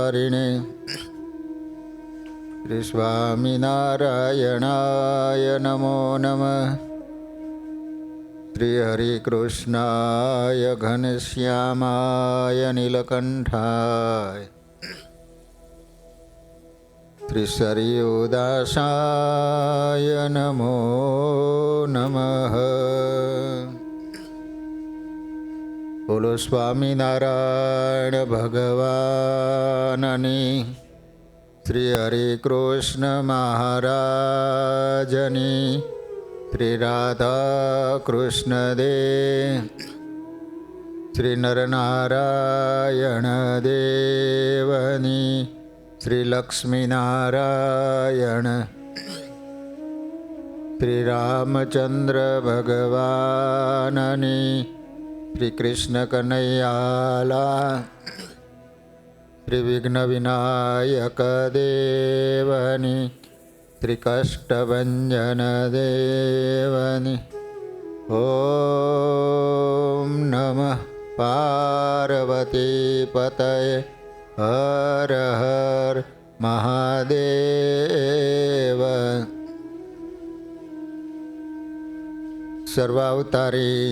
સ્વરૂપધારિણે શ્રી સ્વામિનારાયણાય નમો નમઃ. શ્રી હરિકૃષ્ણાય ઘનશ્યામાય નીલકંઠાય શ્રી સરયુદાસાય નમો નમઃ. બોલો સ્વામિનારાયણ ભગવાનની, શ્રી હરિકૃષ્ણ મહારાજની, શ્રી રાધા કૃષ્ણ દેવ, શ્રી નરનારાયણ દેવની, શ્રી લક્ષ્મીનારાયણ, શ્રી રામચંદ્ર ભગવાનની, શ્રી કૃષ્ણ કનૈયાલા, શ્રી વિઘ્ન વિનાયક દેવની, શ્રી કષ્ટભંજન દેવની. ઓમ નમઃ પાર્વતી પતયે હર હર મહાદેવ. સર્વાવતારી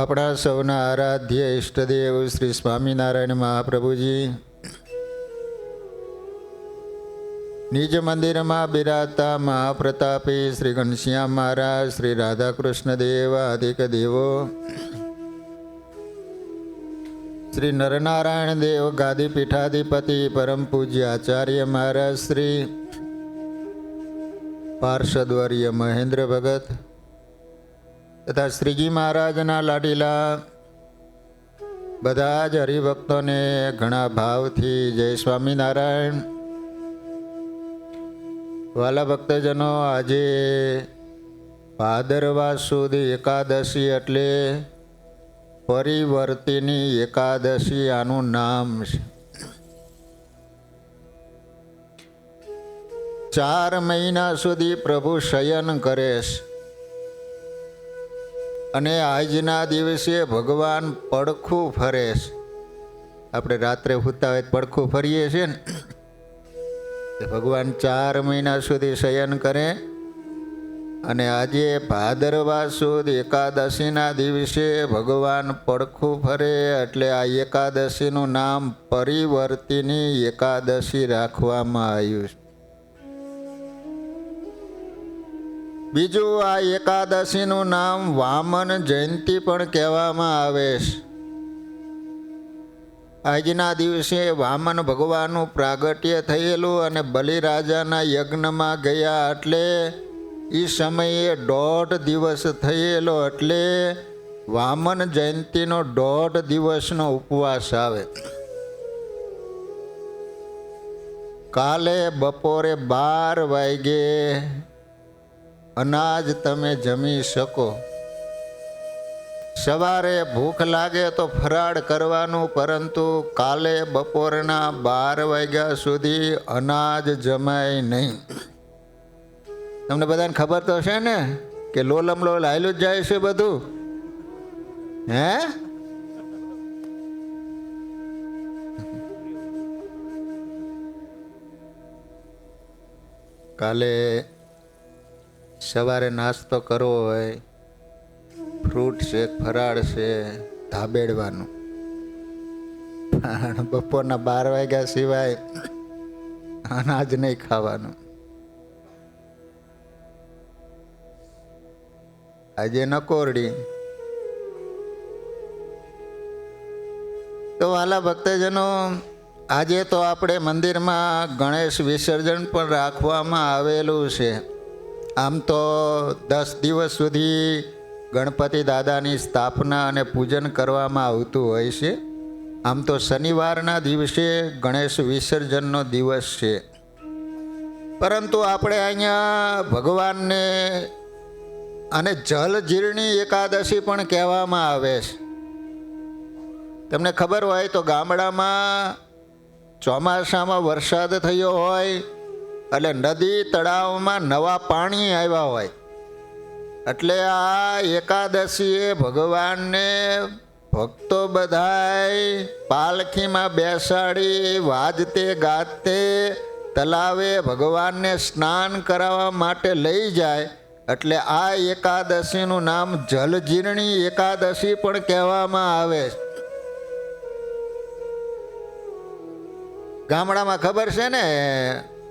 આપણા સૌના આરાધ્ય ઈષ્ટદેવ શ્રી સ્વામિનારાયણ મહાપ્રભુજી નિજ મંદિરમાં બિરાજતા મહાપ્રતાપી શ્રી ઘનશ્યામ મહારાજ, શ્રી રાધાકૃષ્ણ દેવ આદિક દેવો, શ્રી નરનારાયણ દેવ ગાદી પીઠાધિપતિ પરમ પૂજ્ય આચાર્ય મહારાજ શ્રી પાર્ષદવર્ય મહેન્દ્ર ભગત તથા શ્રીજી મહારાજના લાડીલા બધા જ હરિભક્તોને ઘણા ભાવથી જય સ્વામિનારાયણ. વાલા ભક્તજનો, આજે ભાદરવા સુદ એકાદશી એટલે પરિવર્તિની એકાદશી આનું નામ છે. 4 મહિના સુધી પ્રભુ શયન કરે છે અને આજના દિવસે ભગવાન પડખું ફરે છે. આપણે રાત્રે સૂતા હોય પડખું ફરીએ છીએ ને, ભગવાન 4 મહિના સુધી શયન કરે અને આજે ભાદરવા સુદ એકાદશીના દિવસે ભગવાન પડખું ફરે એટલે આ એકાદશીનું નામ પરિવર્તિની એકાદશી રાખવામાં આવ્યું છે. બીજું, આ એકાદશીનું નામ વામન જયંતી પણ કહેવામાં આવે છે. આજના દિવસે વામન ભગવાનનું પ્રાગટ્ય થયેલું અને બલિરાજાના યજ્ઞમાં ગયા એટલે એ સમયે 1.5 દિવસ થયેલો એટલે વામન જયંતીનો 1.5 દિવસનો ઉપવાસ આવે. કાલે બપોરે 12 વાગે અનાજ તમે જમી શકો. સવારે ભૂખ લાગે તો ફરાળ કરવાનું, પરંતુ કાલે બપોરના 12 વાગ્યા સુધી અનાજ જમાય નહીં. તમને બધાને ખબર તો છે ને કે લોલમ લોલ હાલ્યું જ જાય છે બધું. હે, કાલે સવારે નાસ્તો કરવો હોય, ફ્રૂટ શેક, ફરાળ છે, ધાબેડવાનું. બપોરના 12 વાગ્યા સિવાય અનાજ નહીં ખાવાનું. આજે નકોરડી. તો વાલા ભક્તજનો, આજે તો આપણે મંદિરમાં ગણેશ વિસર્જન પણ રાખવામાં આવેલું છે. આમ તો 10 દિવસ સુધી ગણપતિ દાદાની સ્થાપના અને પૂજન કરવામાં આવતું હોય છે. આમ તો શનિવારના દિવસે ગણેશ વિસર્જનનો દિવસ છે, પરંતુ આપણે અહીંયા ભગવાનને અને જલજીર્ણી એકાદશી પણ કહેવામાં આવે છે. તમને ખબર હોય તો ગામડામાં ચોમાસામાં વરસાદ થયો હોય એટલે નદી તળાવમાં નવા પાણી આવ્યા હોય એટલે આ એકાદશીએ ભગવાનને ભક્તો બધાય પાલખીમાં બેસાડી વાજતે ગાતે તલાવે ભગવાનને સ્નાન કરાવવા માટે લઈ જાય. એટલે આ એકાદશીનું નામ જલજીર્ણી એકાદશી પણ કહેવામાં આવે. ગામડામાં ખબર છે ને,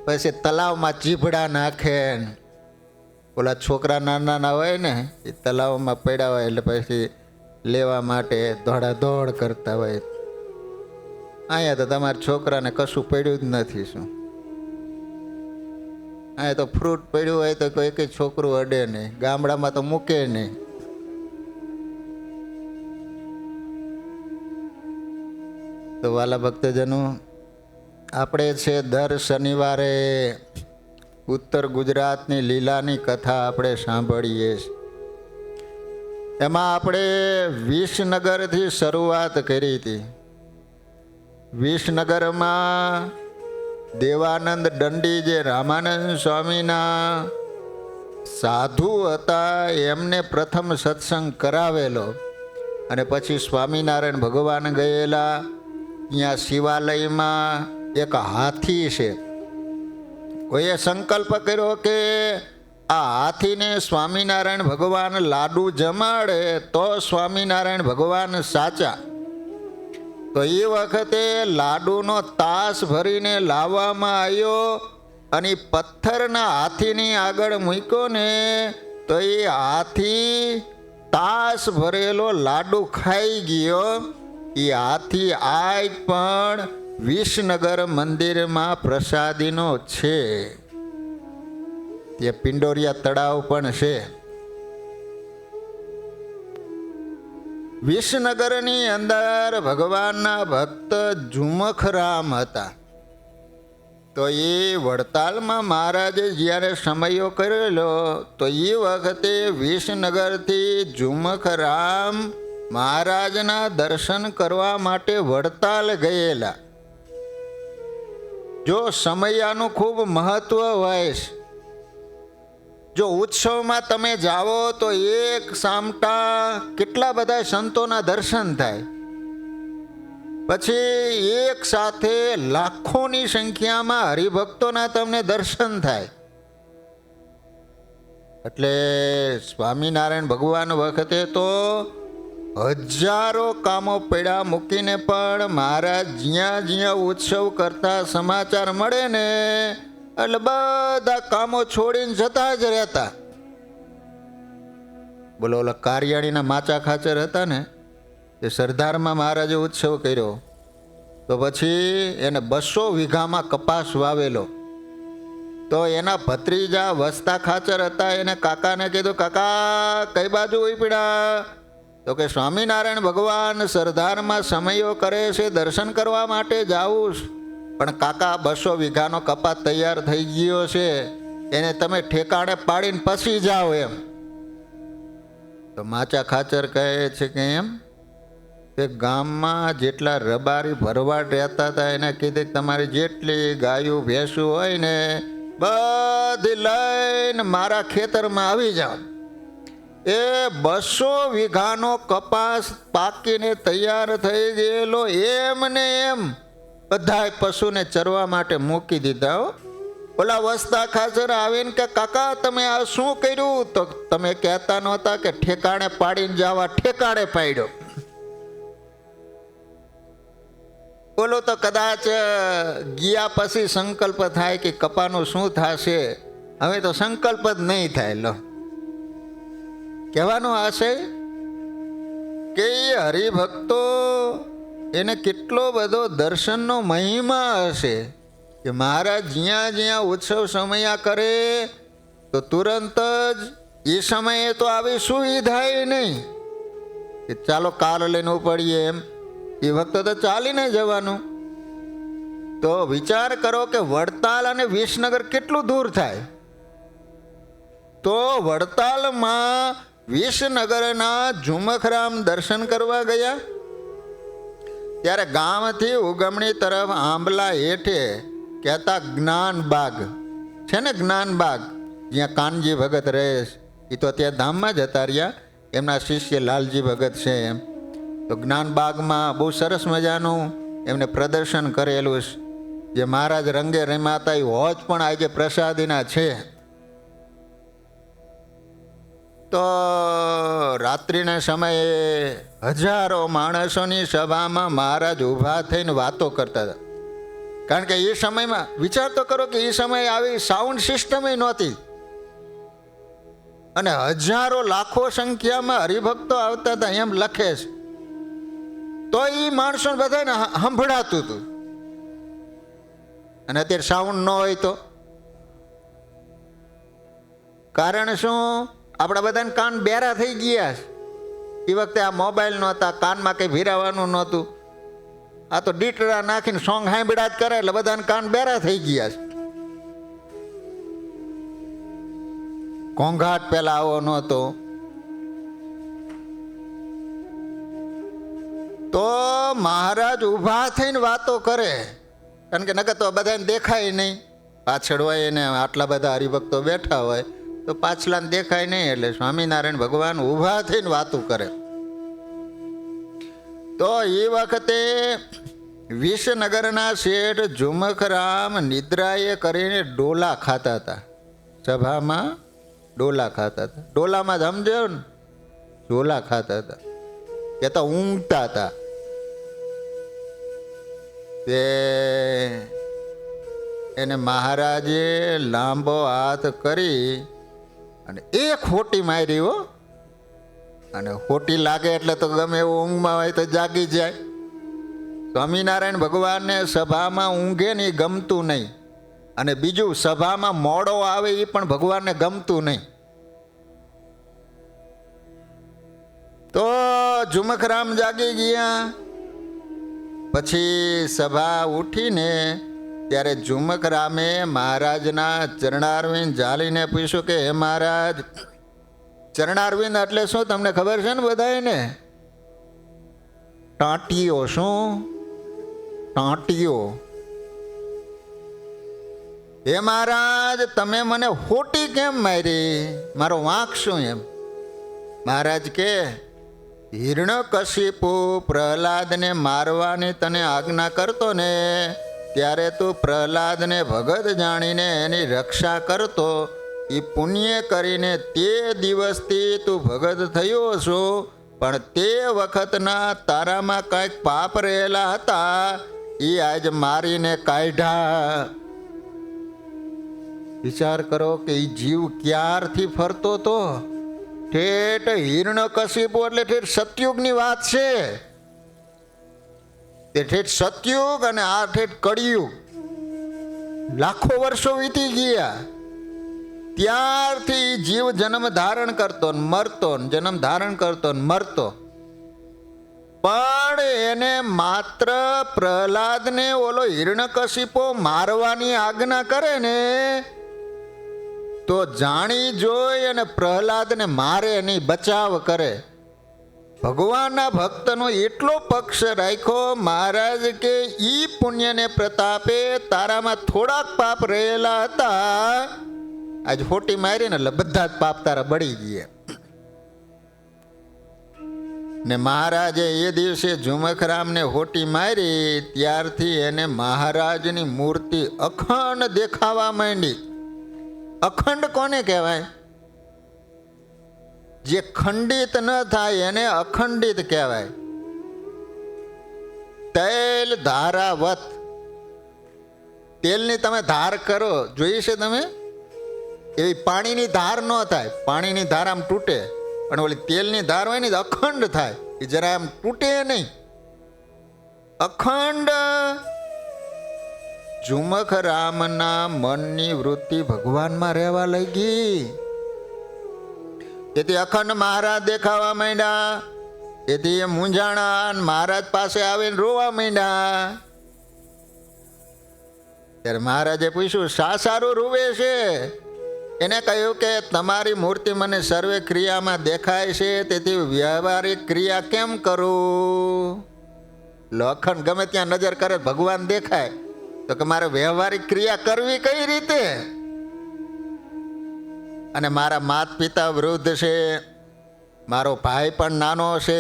પછી તલાવમાં ચીભડા નાખે. ઓલા છોકરા નાના નાના હોય ને, એ તલાવમાં પડ્યા હોય એટલે પછી લેવા માટે દોડાદોડ કરતા હોય. અહીંયા તો તમારા છોકરાને કશું પડ્યું જ નથી. શું અહીંયા તો ફ્રૂટ પડ્યું હોય તો કોઈ કંઈ છોકરું અડે નહીં. ગામડામાં તો મૂકે નહીં. તો વાલા ભક્તજનો, આપણે છે દર શનિવારે ઉત્તર ગુજરાતની લીલાની કથા આપણે સાંભળીએ છીએ. એમાં આપણે વિસનગરથી શરૂઆત કરી હતી. વિસનગરમાં દેવાનંદ દંડી જે રામાનંદ સ્વામીના સાધુ હતા, એમને પ્રથમ સત્સંગ કરાવેલો. અને પછી સ્વામિનારાયણ ભગવાન ગયેલા. અહીંયા શિવાલયમાં એક હાથી છે. કોઈએ સંકલ્પ કર્યો કે આ હાથીને સ્વામિનારાયણ ભગવાન લાડુ જમાડે તો સ્વામિનારાયણ ભગવાન સાચા. તો એ વખતે લાડુનો તાસ ભરીને લાવવામાં આવ્યો અને પથ્થરના હાથીની આગળ મૂક્યો ને, તો એ હાથી તાસ ભરેલો લાડુ ખાઈ ગયો. એ હાથી આજ પણ વિસનગર મંદિરમાં પ્રસાદીનો છે. ત્યાં પિંડોરિયા તળાવ પણ છે. વિસનગરની અંદર ભગવાનના ભક્ત ઝુમખરામ હતા. તો એ વડતાલમાં મહારાજે જ્યારે સમયો કરેલો, તો એ વખતે વિસનગરથી ઝુમખરામ મહારાજના દર્શન કરવા માટે વડતાલ ગયેલા. જો સમયાનું ખૂબ મહત્વ હોય છે. જો ઉત્સવમાં તમે જાઓ તો એક સામટા કેટલા બધા સંતોના દર્શન થાય. પછી એક સાથે લાખોની સંખ્યામાં હરિભક્તોના તમને દર્શન થાય. એટલે સ્વામિનારાયણ ભગવાન વખતે તો હજારો કામો પડ્યા મૂકીને પણ મહારાજ જ્યાં જ્યાં ઉત્સવ કરતા સમાચાર મળે ને, એટલે બધા કામો છોડીને જતા જ રહેતા. બોલો, ઓલા કારિયાણીના માચા ખાચર હતા ને, એ સરદારમાં મહારાજે ઉત્સવ કર્યો. તો પછી એને 200 વીઘામાં કપાસ વાવેલો. તો એના ભત્રીજા વસતા ખાચર હતા. એને કાકાને કીધું, કાકા કઈ બાજુ ઉપડ્યા? તો કે સ્વામિનારાયણ ભગવાન સરદારમાં સમયો કરે છે, દર્શન કરવા માટે જાઉં. પણ કાકા 200 વીઘાનો કપાસ તૈયાર થઈ ગયો છે, એને તમે ઠેકાણે પાડીને પછી જાઓ એમ. તો માચા ખાચર કહે છે કે એમ તે ગામમાં જેટલા રબારી ભરવાડ રહેતા હતા એને કીધું તમારી જેટલી ગાયું ભેંસું હોય ને બધી લઈને મારા ખેતરમાં આવી જાઓ. એ 200 વીઘાનો કપાસ પાકીને તૈયાર થઈ ગયેલો એમને એમ બધાય પશુને ચરવા માટે મૂકી દીધા. ઓલા વસતા ખાચર આવીને કે કાકા તમે આ શું કર્યું? તો તમે કહેતા નહોતા કે ઠેકાણે પાડીને જવા, ઠેકાણે પાડ્યો. બોલો, તો કદાચ ગયા પછી સંકલ્પ થાય કે કપાનું શું થશે. હવે તો સંકલ્પ જ નહીં થાય. લો, કહેવાનો આશય કે હરિભક્તો એને કેટલો બધો દર્શનનો મહિમા હશે કે મહારાજ જ્યાં જ્યાં ઉત્સવ સમયા કરે તો તુરંત જ એ સમયે તો આવી સુવિધા નહીં કે ચાલો કાર લઈને ઉપડીએ એમ. એ વખતે તો ચાલીને જવાનું. તો વિચાર કરો કે વડતાલ અને વિસનગર કેટલું દૂર થાય. તો વડતાલમાં વિસનગરના ઝુમખરામ દર્શન કરવા ગયા. ત્યારે ગામથી ઉગમણી તરફ આંબલા હેઠે કહેતા જ્ઞાનબાગ છે ને, જ્ઞાનબાગ જ્યાં કાનજી ભગત રહે. એ તો ત્યાં ધામમાં જતા રહ્યા, એમના શિષ્ય લાલજી ભગત છે એમ. તો જ્ઞાનબાગમાં બહુ સરસ મજાનું એમને પ્રદર્શન કરેલું છે, જે મહારાજ રંગે રમાતા એ હોજ પણ આજે પ્રસાદીના છે. તો રાત્રિના સમયે હજારો માણસોની સભામાં મહારાજ ઊભા થઈને વાતો કરતા હતા. કારણ કે એ સમયમાં વિચાર તો કરો કે એ સમયે આવી સાઉન્ડ સિસ્ટમ નહોતી, અને હજારો લાખો સંખ્યામાં હરિભક્તો આવતા હતા એમ લખે છે. તો એ માણસો બધાને સંભળાતું હતું. અને અત્યારે સાઉન્ડ ન હોય તો કારણ શું? આપણા બધાને કાન બેરા થઈ ગયા છે. એ વખતે આ મોબાઈલ નહોતા, કાનમાં કંઈ ભીરાવાનું નહોતું. આ તો ડીટરા નાખીને સોંગ સાંભળ્યા જ કરે એટલે બધાને કાન બેરા થઈ ગયા છે. ઘોંઘાટ પેલા આવો નહોતો. તો મહારાજ ઊભા થઈને વાતો કરે, કારણ કે નકર તો બધાને દેખાય નહીં. પાછળ હોય એને આટલા બધા હરિભક્તો બેઠા હોય તો પાછલાને દેખાય નહીં, એટલે સ્વામિનારાયણ ભગવાન ઊભા થઈને વાતું કરે. તો એ વખતે વિસનગરના શેઠ ઝુમખરામ નિદ્રાએ કરીને ડોલા ખાતા હતા. સભામાં ડોલા ખાતા હતા. ડોલામાં સમજો ને, ઝોલા ખાતા હતા, કે તો ઊંઘતા હતા. તે એને મહારાજે લાંબો હાથ કરી અને એક હોટી મારી. હો, અને હોટી લાગે એટલે તો ગમે એવું ઊંઘમાં હોય તો જાગી જાય. સ્વામિનારાયણ ભગવાનને સભામાં ઊંઘે ને એ ગમતું નહીં, અને બીજું સભામાં મોડો આવે એ પણ ભગવાનને ગમતું નહીં. તો ઝુમખરામ જાગી ગયા. પછી સભા ઉઠીને ત્યારે ઝુમખરામે મહારાજના ચરણારવિંદ ઝાલીને પૂછ્યું કે હે મહારાજ, ચરણારવિંદ એટલે શું તમને ખબર છે ને બધાને? ટાંટીઓ. શું ટાંટીઓ? હે મહારાજ, તમે મને હોટી કેમ મારી? મારો વાંક શું? એમ મહારાજ કે હિરણ્યકશિપુ પ્રહલાદને મારવાની તને આજ્ઞા કરતો ને, ત્યારે તું પ્રહલાદને ભગત જાણીને એની રક્ષા કરતો. એ પુણ્ય કરીને તે દિવસથી તું ભગત થયો છો, પણ તે વખતના તારામાં કાંઈક પાપ રહેલા હતા, એ આજ મારીને કાઢ્યા. વિચાર કરો કે એ જીવ ક્યારથી ફરતો હતો? ઠેઠ હિરણ્યકશિપુ એટલે ઠેઠ સતયુગની વાત છે. તે ઠેઠ સતયુગ અને આ ઠેઠ કળિયુગ, લાખો વર્ષો વીતી ગયા. ત્યારથી જીવ જન્મ ધારણ કરતો ને મરતો, જન્મ ધારણ કરતો ને મરતો. પણ એને માત્ર પ્રહલાદને ઓલો હિરણ્યકશિપુ મારવાની આજ્ઞા કરે ને, તો જાણી જોઈ અને પ્રહલાદને મારે નહીં, બચાવ કરે. ભગવાનના ભક્તનો એટલો પક્ષ રાખ્યો મહારાજ કે ઈ પુણ્યને પ્રતાપે તારામાં થોડાક પાપ રહેલા હતા, આજ હોટી મારીને એટલે બધા જ પાપ તારા બળી ગયા. ને મહારાજે એ દિવસે ઝુમખરામને હોટી મારી, ત્યારથી એને મહારાજની મૂર્તિ અખંડ દેખાવા માંડી. અખંડ કોને કહેવાય? જે ખંડિત ન થાય એને અખંડિત કહેવાય. તેલ ધારાવત. તેલની તમે ધાર કરો, જોઈ છે તમે? એવી પાણીની ધાર ન થાય. પાણીની ધાર આમ તૂટે, પણ ઓલી તેલની ધાર હોય ને અખંડ થાય. એ જરા આમ તૂટે નહીં, અખંડ. ઝુમખરામના મનની વૃત્તિ ભગવાનમાં રહેવા લાગી. તેથી અખંડ મહારાજ દેખાવા માંડ્યા. તેથી એ મૂંઝાણા, મહારાજ પાસે આવીને રોવા માંડ્યા. ત્યારે મહારાજે પૂછ્યું, શા સારું રૂવે છે? એને કહ્યું કે તમારી મૂર્તિ મને સર્વે ક્રિયામાં દેખાય છે, તેથી વ્યવહારિક ક્રિયા કેમ કરું? અખંડ ગમે ત્યાં નજર કરે ભગવાન દેખાય, તો કે મારે વ્યવહારિક ક્રિયા કરવી કઈ રીતે? અને મારા માતા પિતા વૃદ્ધ છે, મારો ભાઈ પણ નાનો છે,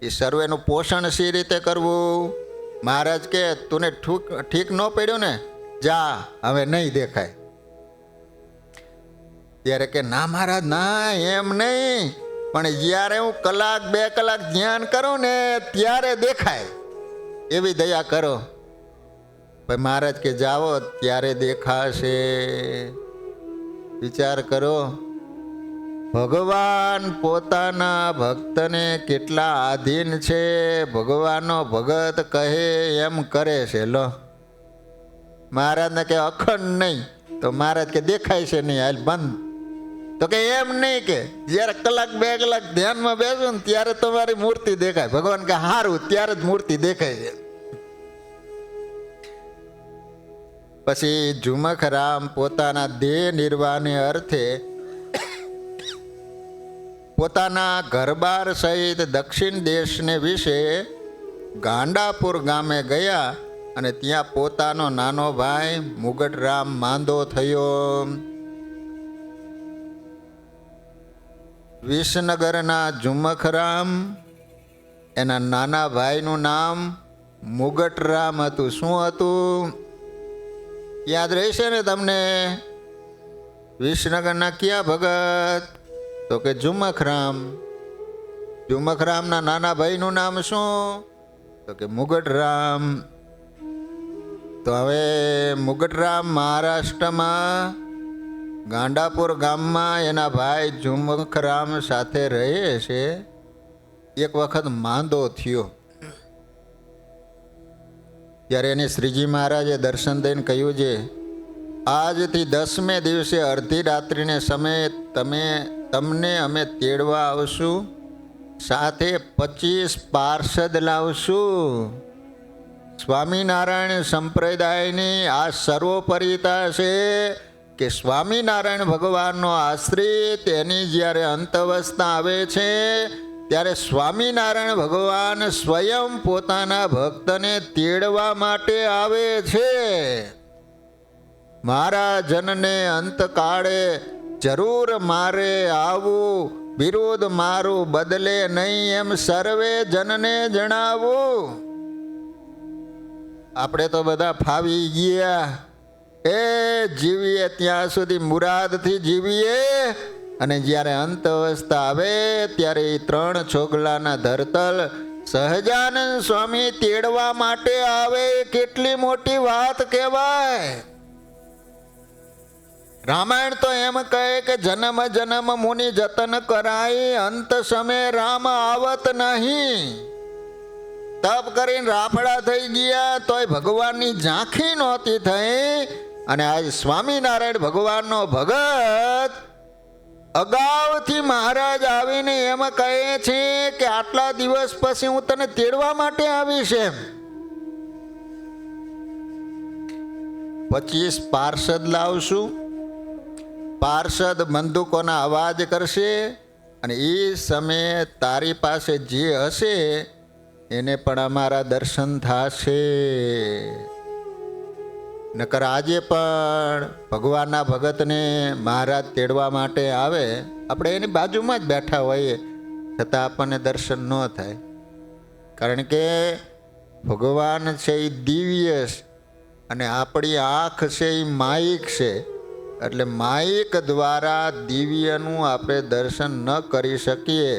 એ સર્વેનું પોષણ સી રીતે કરવું. મહારાજ કે તુને ઠીક ન પડ્યું ને, જા હવે નહીં દેખાય. ત્યારે કે ના મહારાજ ના, એમ નહીં, પણ જ્યારે હું કલાક 2 કલાક ધ્યાન કરું ને ત્યારે દેખાય, એવી દયા કરો. ભાઈ મહારાજ કે જાઓ ત્યારે દેખાશે. વિચાર કરો, ભગવાન પોતાના ભક્તને કેટલા આધીન છે. ભગવાનનો ભગત કહે એમ કરે છે. લો મહારાજને કે અખંડ નહીં, તો મહારાજ કે દેખાય છે નહીં, હાલ બંધ. તો કે એમ નહીં, કે જ્યારે કલાક 2 કલાક ધ્યાનમાં બેસો ને ત્યારે તમારી મૂર્તિ દેખાય. ભગવાન કે હારું, ત્યારે જ મૂર્તિ દેખાય છે. પછી ઝુમખરામ પોતાના દેહ નિર્વાહને અર્થે પોતાના ઘરબાર સહિત દક્ષિણ દેશને વિશે ગાંડાપુર ગામે ગયા અને ત્યાં પોતાનો નાનો ભાઈ મુગટરામ માંદો થયો. વિસનગરના ઝુમખરામ, એના નાના ભાઈનું નામ મુગટરામ હતું. શું હતું? યાદ રહેશે ને તમને? વિસનગરના કયા ભગત? તો કે ઝુમખરામ. ઝુમખરામના નાના ભાઈનું નામ શું? તો કે મુગટરામ. તો હવે મુગટરામ મહારાષ્ટ્રમાં ગાંડાપુર ગામમાં એના ભાઈ ઝુમખરામ સાથે રહે છે. એક વખત માંદો થયો ત્યારે એને શ્રીજી મહારાજે દર્શન દઈને કહ્યું છે, આજથી 10મે દિવસે અડધી રાત્રિને સમયે તમને અમે તેડવા આવશું, સાથે 25 પાર્ષદ લાવશું. સ્વામિનારાયણ સંપ્રદાયની આ સર્વોપરિતા છે કે સ્વામિનારાયણ ભગવાનનો આશ્રિત એની જ્યારે અંતઅવસ્થા આવે છે ત્યારે સ્વામિનારાયણ ભગવાન સ્વયં પોતાના ભક્તને તેડવા માટે આવે છે. મારા જનને અંતકાળે જરૂર મારે આવું, વિરોધ મારું બદલે નહીં, એમ સર્વે જનને જણાવું. આપણે તો બધા ફાવી ગયા. એ જીવીએ ત્યાં સુધી મુરાદથી જીવીએ, અને જ્યારે અંત અવસ્થા આવે ત્યારે એ 3 છોગલાના ધરતલ સહજાનંદ સ્વામી તેડવા માટે આવે. કેટલી મોટી વાત કહેવાય. રામાયણ તો એમ કહે કે જન્મ જન્મ મુનિ જતન કરાય, અંત સમય રામ આવત નહીં. તપ કરીને રાફડા થઈ ગયા તોય ભગવાનની ઝાંખી નહોતી થઈ. અને આજ સ્વામિનારાયણ ભગવાનનો ભગત અગાઉથી મહારાજ આવીને એમ કહે છે કે આટલા દિવસ પછી હું તને તેડવા માટે આવીશ. એમ 25 પાર્ષદ લાવશું. પાર્ષદ બંદૂકોના અવાજ કરશે અને એ સમયે તારી પાસે જે હશે એને પણ અમારા દર્શન થશે. નકર આજે પણ ભગવાનના ભગતને મહારાજ તેડવા માટે આવે, આપણે એની બાજુમાં જ બેઠા હોઈએ છતાં આપણને દર્શન ન થાય. કારણ કે ભગવાન છે એ દિવ્ય છે અને આપણી આંખ છે એ માયિક છે. એટલે માયિક દ્વારા દિવ્યનું આપણે દર્શન ન કરી શકીએ,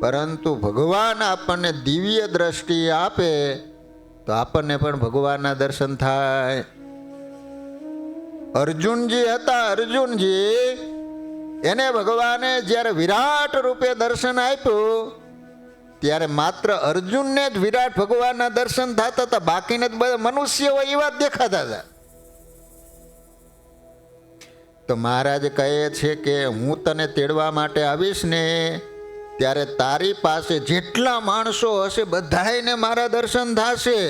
પરંતુ ભગવાન આપણને દિવ્ય દ્રષ્ટિ આપે તો આપણને પણ ભગવાનના દર્શન થાય. અર્જુનજી હતા, અર્જુનજી એને ભગવાને જ્યારે વિરાટ રૂપે દર્શન આપ્યું ત્યારે માત્ર અર્જુનને જ વિરાટ ભગવાનના દર્શન થતા હતા, બાકીને બધા મનુષ્ય હોય એવા જ દેખાતા હતા. તો મહારાજ કહે છે કે હું તને તેડવા માટે આવીશ ને ત્યારે તારી પાસે જેટલા માણસો હશે બધાને મારા દર્શન થશે.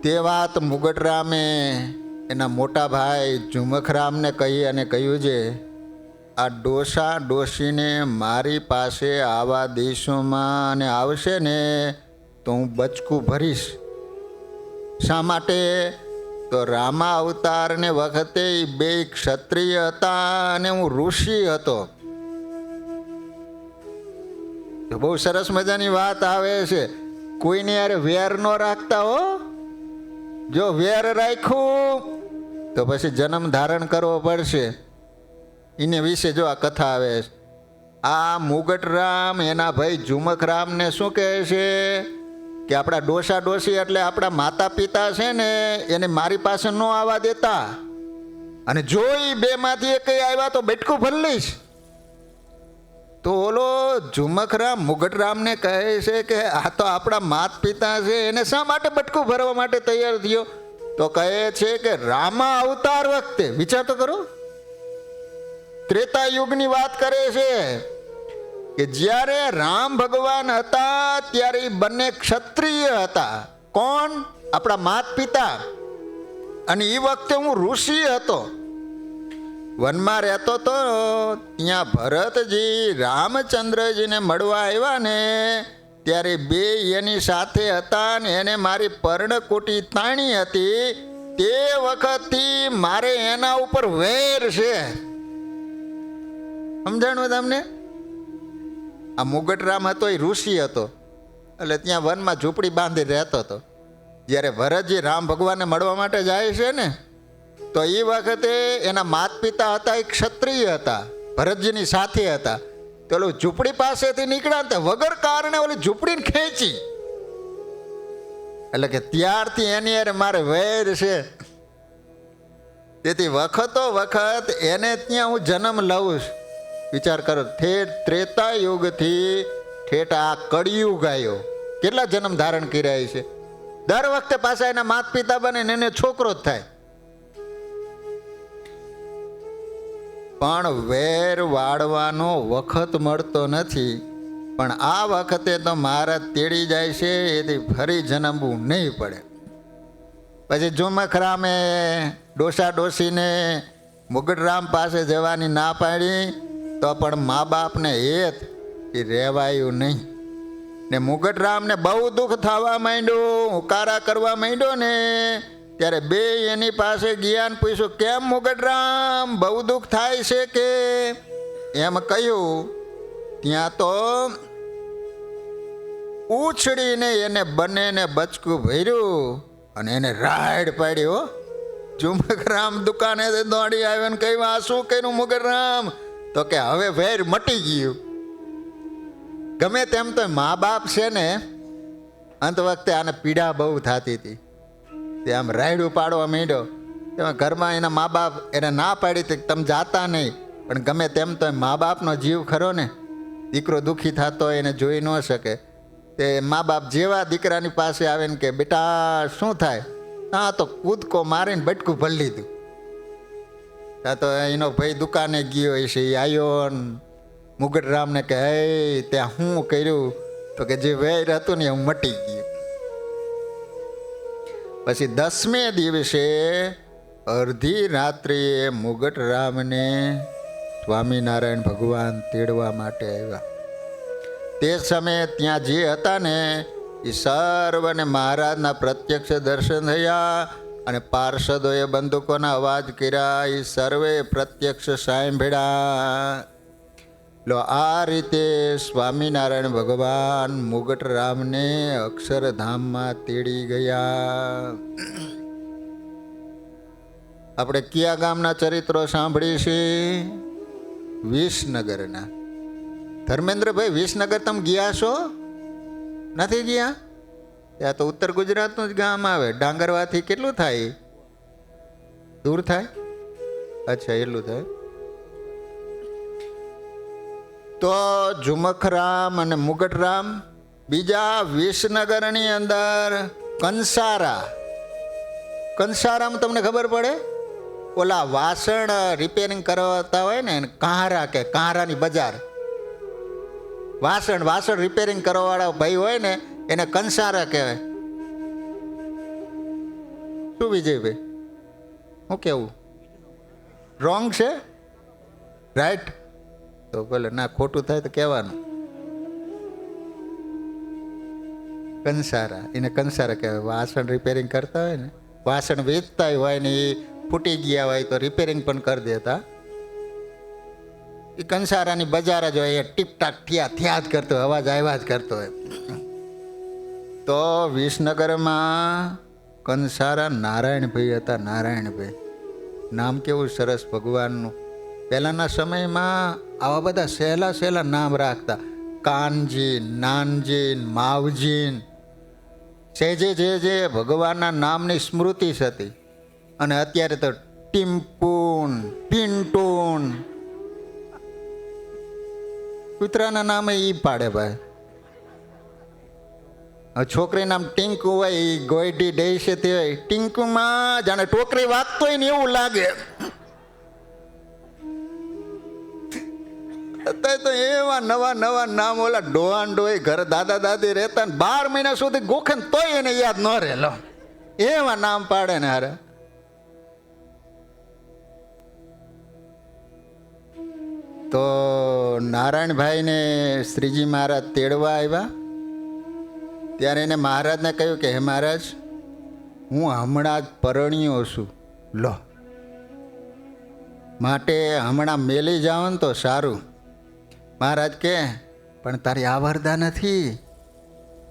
તે વાત મુગટરામે એના મોટા ભાઈ ઝુમખરામને કહી અને કહ્યું છે, આ ડોસા ડોશીને મારી પાસે આવા દેશોમાં અને આવશે ને તો હું બચકું ભરીશ. શા માટે? તો રામા અવતારને વખતે 2 ક્ષત્રિય હતા અને હું ઋષિ હતો. તો બહુ સરસ મજાની વાત આવે છે, કોઈને યાર વેર ન રાખતા હો. જો વેર રાખ્યું તો પછી જન્મ ધારણ કરવો પડશે. એને વિશે જો આ કથા આવે છે. આ મુગટરામ એના ભાઈ ઝુમખરામને શું કહે છે કે આપણા ડોસા ડોસી એટલે આપણા માતા પિતા છે ને, એને મારી પાસે ન આવવા દેતા, અને જો એ બેમાંથી એક આવ્યા તો બેટકું ભરી લઈશ. તો ઓલો ઝુમખરામ મુગટરામને કહે છે કે આ તો આપણા માતા પિતા છે, એને શા માટે બટકું ભરવા માટે તૈયાર થયો? તો કહે છે કે રામા અવતાર વખતે, વિચાર તો કરો, ત્રેતા યુગની વાત કરે છે કે જ્યારે રામ ભગવાન હતા ત્યારે એ બંને ક્ષત્રિય હતા. કોણ? આપણા માતા પિતા. અને એ વખતે હું ઋષિ હતો, વનમાં રહેતો તો. ત્યાં ભરતજી રામચંદ્રજીને મળવા આવ્યા ને ત્યારે બે એની સાથે હતા ને એને મારી પર્ણકુટી તાણી હતી. તે વખતથી મારે એના ઉપર વેર છે. સમજાણું તમને? આ મુગટરામ હતો એ ઋષિ હતો, એટલે ત્યાં વનમાં ઝૂંપડી બાંધી રહેતો હતો. જ્યારે ભરતજી રામ ભગવાનને મળવા માટે જાય છે ને, તો એ વખતે એના માતા પિતા હતા એ ક્ષત્રિય હતા, ભરતજીની સાથે હતા. તો ઓલું ઝૂંપડી પાસેથી નીકળ્યા ને વગર કારણે ઓલી ઝૂંપડીને ખેંચી, એટલે કે ત્યારથી એની યાર મારે વેર છે. તેથી વખતો વખત એને ત્યાં હું જન્મ લઉં છું. વિચાર કરો, ઠેઠ ત્રેતા યુગથી ઠેઠ આ કળિયુગ આવ્યો, કેટલા જન્મ ધારણ કર્યા છે. દર વખતે પાછા એના માતા પિતા બને ને એને છોકરો જ થાય. પણ વેર વાળવાનો વખત મળતો નથી. પણ આ વખતે તો મહારાજ તેડી જાય છે, એથી ફરી જન્મવું નહીં પડે. પછી ઝુમખરામે ડોસા ડોસીને મુગટરામ પાસે જવાની ના પાડી, તો પણ મા બાપને હેત એ રહેવાયું નહીં. ને મુગટરામને બહુ દુઃખ થવા માંડ્યું, ઉકારા કરવા માંડ્યો ને ત્યારે બે એની પાસે ગયા ને પૂછ્યું, કેમ મુગટરામ બહુ દુઃખ થાય છે કે? એમ કહ્યું. ત્યાં તો ઉછળીને એને બંનેને બચકું ભર્યું અને એને રાડ પાડી. હો, ઝુમખરામ દુકાને દોડી આવ્યો ને કહ્યું, આ શું કર્યું મુગટરામ? તો કે હવે વેર મટી ગયું. ગમે તેમ તો મા બાપ છે ને, અંત વખતે આને પીડા બહુ થતી હતી. તે આમ રાયડું પાડવા માંડ્યો. તેમાં ઘરમાં એના મા બાપ એને ના પાડી હતી તમે જાતા નહીં, પણ ગમે તેમ તો મા બાપનો જીવ ખરો ને, દીકરો દુઃખી થતો એને જોઈ ન શકે. તે મા બાપ જેવા દીકરાની પાસે આવે ને કે બેટા શું થાય? હા, તો કૂદકો મારીને બટકું ભરી લીધું. ત્યાં તો એનો ભાઈ દુકાને ગયો છે, એ આવ્યો ને મુગટરામને કે હે ત્યાં શું કર્યું? તો કે જે વેર હતું ને હું મટી ગયું. પછી 10મે દિવસે અડધી રાત્રિએ મુગટરામને સ્વામિનારાયણ ભગવાન તેડવા માટે આવ્યા. તે સમયે ત્યાં જે હતા ને એ સર્વને મહારાજના પ્રત્યક્ષ દર્શન થયા, અને પાર્ષદોએ બંદૂકોના અવાજ કર્યા, એ સર્વે પ્રત્યક્ષ સાંભળ્યા. લો આ રીતે સ્વામિનારાયણ ભગવાન મુગટરામને અક્ષરધામમાં તેડી ગયા. આપણે કયા ગામના ચરિત્રો સાંભળીએ છીએ? વિસનગરના. ધર્મેન્દ્રભાઈ, વિસનગર તમે ગયા છો? નથી ગયા? ત્યાં તો ઉત્તર ગુજરાતનું જ ગામ આવે. ડાંગરવાથી કેટલું થાય? દૂર થાય? અચ્છા, એટલું થાય. તો ઝુમખરામ અને મુગટરામ બીજા વિસનગરની અંદર કંસારામાં તમને ખબર પડે? ઓલા વાસણ રિપેરિંગ કરતા હોય ને, કાંહારા કે કાંહારાની બજાર. વાસણ રિપેરિંગ કરવાવાળા ભાઈ હોય ને એને કંસારા કહેવાય. શું વિજયભાઈ, શું કેવું? રોંગ છે? રાઈટ? તો ભલે, ના ખોટું થાય તો કહેવાનું. કંસારા, એને કંસારા કહેવાય. વાસણ રિપેરિંગ કરતા હોય ને, વાસણ વેચતા હોય ને એ ફૂટી ગયા હોય તો રિપેરિંગ પણ કરી દેતા. એ કંસારાની બજાર જ હોય, એ ટીપટાક થયા જ કરતો હોય, અવાજ આવ્યા જ કરતો હોય. તો વિસનગરમાં કંસારા નારાયણભાઈ હતા. નારાયણભાઈ નામ કેવું સરસ ભગવાનનું. પહેલાંના સમયમાં આવા બધા સહેલા નામ રાખતા. કાનજી, નાનજી, માવજી, જે ભગવાનના નામની સ્મૃતિ હતી. અને અત્યારે તો ટીમ્પુન, પિન્ટુન, કૂતરાના નામે ઈ પાડે ભાઈ. છોકરી નામ ટીંકુ હોય, એ ગોઈડી દે છે તે ટીંકુમાં જાણે ટોકરી વાગતો હોય ને એવું લાગે. અત્યારે તો એવા નવા નામ, ઓલા ડોહાન ડોહી ઘરે દાદા દાદી રહેતા ને 12 મહિના સુધી ગોખે ને તોય એને યાદ ન રહેલો, એવા નામ પાડે ને. હારે તો નારાયણભાઈને શ્રીજી મહારાજ તેડવા આવ્યા. ત્યારે એને મહારાજને કહ્યું કે હે મહારાજ, હું હમણાં જ પરણ્યો છું, લો માટે હમણાં મેલી જાઓ ને તો સારું. મહારાજ કે પણ તારી આવરદા નથી.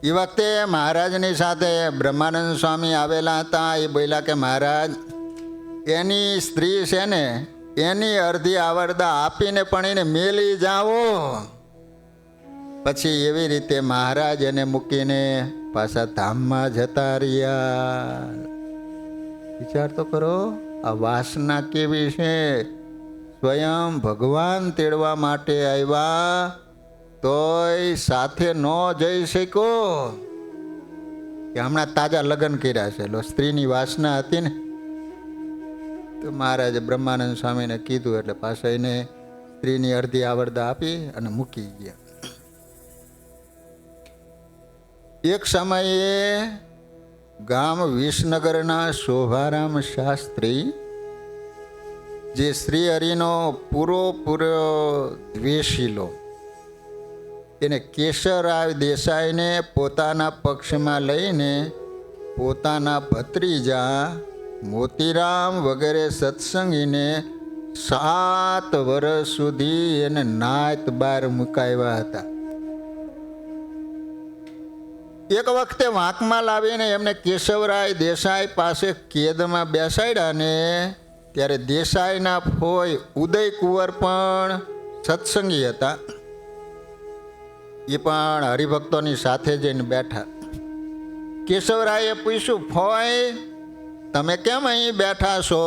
એ વખતે મહારાજની સાથે બ્રહ્માનંદ સ્વામી આવેલા હતા. એ બોલ્યા કે મહારાજ, એની સ્ત્રી છે ને, એની અડધી આવરદા આપીને પણ એને મેલી જાઓ. પછી એવી રીતે મહારાજ એને મૂકીને પાછા ધામમાં જતા રહ્યા. વિચાર તો કરો, આ વાસના કેવી છે. સ્વયં ભગવાન તેડવા માટે આવ્યા તોય સાથે ન જઈ શક્યો. કે હમણાં તાજા લગ્ન કર્યા છે, લો સ્ત્રીની વાસના હતી ને. તો મહારાજે બ્રહ્માનંદ સ્વામીને કીધું એટલે પાછા એને સ્ત્રીની અડધી આવરદા આપી અને મૂકી ગયા. એક સમયે ગામ વિસનગરના શોભારામ શાસ્ત્રી, જે શ્રી હરિનો પૂરો દ્વેષીલો, એને કેશવરાવ દેસાઈને પોતાના પક્ષમાં લઈને પોતાના ભત્રીજા મોતીરામ વગેરે સત્સંગીને 7 વર્ષ સુધી એને નાત બહાર મુકાવ્યા હતા. એક વખતે વાંકમાં લાવીને એમને કેશવરાય દેસાઈ પાસે કેદમાં બેસાડ્યા ને ત્યારે દેસાઈના ફોઈ ઉદયકુંવર પણ સત્સંગી હતા. એ પણ હરિભક્તોની સાથે જઈને બેઠા. કેશવરાયે પૂછ્યું, ફોઈ તમે કેમ અહીં બેઠા છો?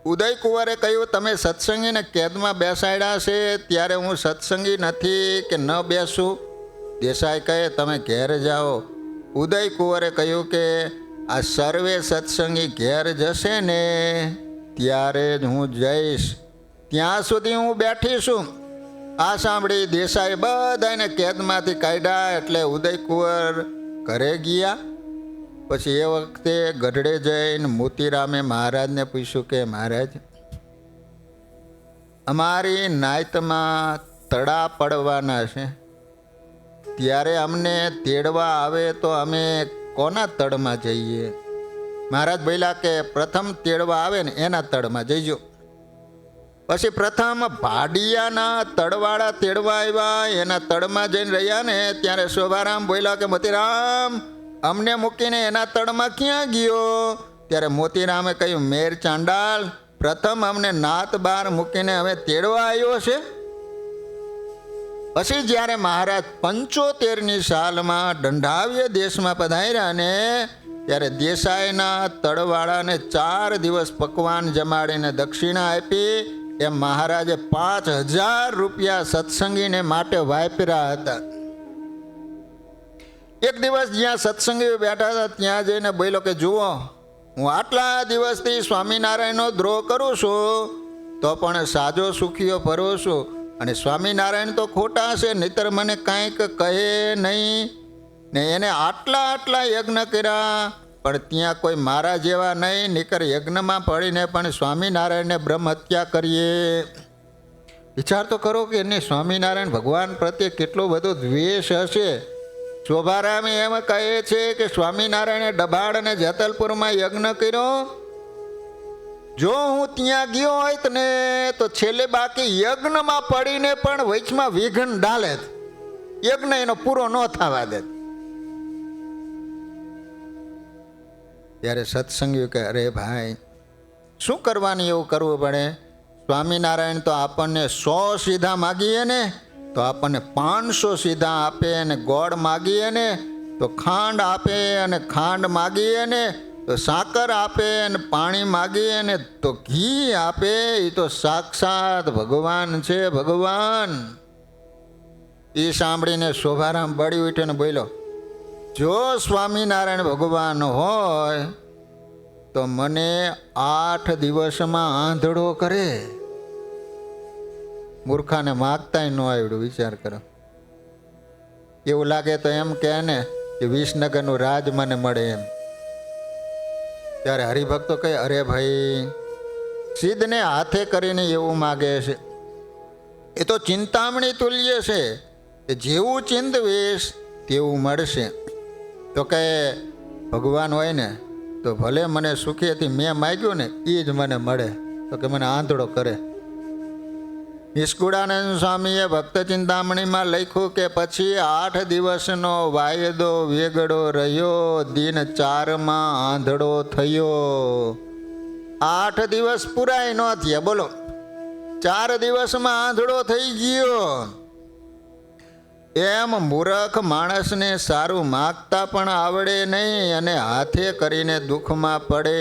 ઉદયકુંવરે કહ્યું, તમે સત્સંગીને કેદમાં બેસાડ્યા છે ત્યારે હું સત્સંગી નથી કે ન બેસું? દેસાઈ કહે, તમે ઘેર જાઓ. ઉદયકુંવરે કહ્યું કે આ સર્વે સત્સંગી ઘેર જશે ને ત્યારે જ હું જઈશ, ત્યાં સુધી હું બેઠી છું. આ સાંભળી દેસાઈ બધાને કેદમાંથી કાઢ્યા. એટલે ઉદયકુંવર ઘરે ગયા. પછી એ વખતે ગઢડે જઈને મોતીરામે મહારાજને પૂછ્યું કે મહારાજ, અમારી નાયતમાં તડા પડવાના છે, ત્યારે અમને તેડવા આવે તો અમે કોના તળમાં જઈએ? મહારાજ બોલ્યા કે પ્રથમ તેડવા આવે ને એના તળમાં જઈજો. પછી પ્રથમ ભાડિયાના તળવાળા તેડવા આવ્યા, એના તળમાં જઈને રહ્યા ને ત્યારે શોભારામ બોલ્યા કે મોતીરામ, અમને મૂકીને એના તળમાં ક્યાં ગયો? ત્યારે મોતીરામે કહ્યું, મેર ચાંડાલ, પ્રથમ અમને નાત બાર મૂકીને અમે તેડવા આવ્યો છે. પછી જ્યારે મહારાજ 75ની સાલમાં દંડાવ્ય દેશમાં પધાર્યા ને ત્યારે દેસાઈના તળવાળાને 4 દિવસ પકવાન જમાડીને દક્ષિણા આપી. એમ મહારાજે 5000 રૂપિયા સત્સંગીને માટે વાપર્યા હતા. એક દિવસ જ્યાં સત્સંગીઓ બેઠા હતા ત્યાં જઈને બોલ્યો કે જુઓ, હું આટલા દિવસથી સ્વામિનારાયણનો દ્રોહ કરું છું તો પણ સાજો સુખીઓ ભરું છું, અને સ્વામિનારાયણ તો ખોટા છે, નહીતર મને કાંઈક કહે નહીં ને. એને આટલા યજ્ઞ કર્યા પણ ત્યાં કોઈ મારા જેવા નહીં, નીકર યજ્ઞમાં પડીને પણ સ્વામિનારાયણને બ્રહ્મ હત્યા કરીએ. વિચાર તો કરો કે એને સ્વામિનારાયણ ભગવાન પ્રત્યે કેટલો બધો દ્વેષ હશે. શોભારામે એમ કહે છે કે સ્વામિનારાયણે ડબાડ અને જેતલપુરમાં યજ્ઞ કર્યો જો હું ત્યાં ગયો હોત ને તો છેલ્લે બાકી યજ્ઞમાં પડીને પણ વચમાં વિઘ્ન ડાલે, યજ્ઞ એનો પૂરો ન થવા દે. ત્યારે સત્સંગીઓ કે અરે ભાઈ શું કરવાની, એવું કરવું પડે? સ્વામિનારાયણ તો આપણને 100 સીધા માગીએ ને તો આપણને 500 સીધા આપે, અને ગોળ માગીએ ને તો ખાંડ આપે, અને ખાંડ માગીએ ને તો સાકર આપે, અને પાણી માગીએ ને તો ઘી આપે. એ તો સાક્ષાત ભગવાન છે, ભગવાન. એ સાંભળીને શોભારામ બળી ઉઠીને બોલ્યો, જો સ્વામિનારાયણ ભગવાન હોય તો મને 8 દિવસમાં આંધળો કરે. મૂર્ખાને માગતાય ન આવડ્યું, વિચાર કરો. એવું લાગે તો એમ કહે ને કે વિસનગરનું રાજ મને મળે એમ. ત્યારે હરિભક્તો કહે, અરે ભાઈ સિદ્ધને હાથે કરીને એવું માગે છે, એ તો ચિંતામણી તુલ્ય છે, જેવું ચિંતવીશ તેવું મળશે. તો કહે ભગવાન હોય ને તો ભલે મને સુખેથી મેં માગ્યું ને એ જ મને મળે, તો કે મને આંધળો કરે. નિષ્કુળાનંદ સ્વામીએ ભક્ત ચિંતામણીમાં લખ્યું કે પછી 8 દિવસનો વાયદો વેગળો રહ્યો, દિન 4માં આંધળો થયો. 8 દિવસ પૂરાય ન થયા, બોલો, 4 દિવસમાં આંધળો થઈ ગયો. એમ મૂર્ખ માણસને સારું માગતા પણ આવડે નહીં, અને હાથે કરીને દુઃખમાં પડે.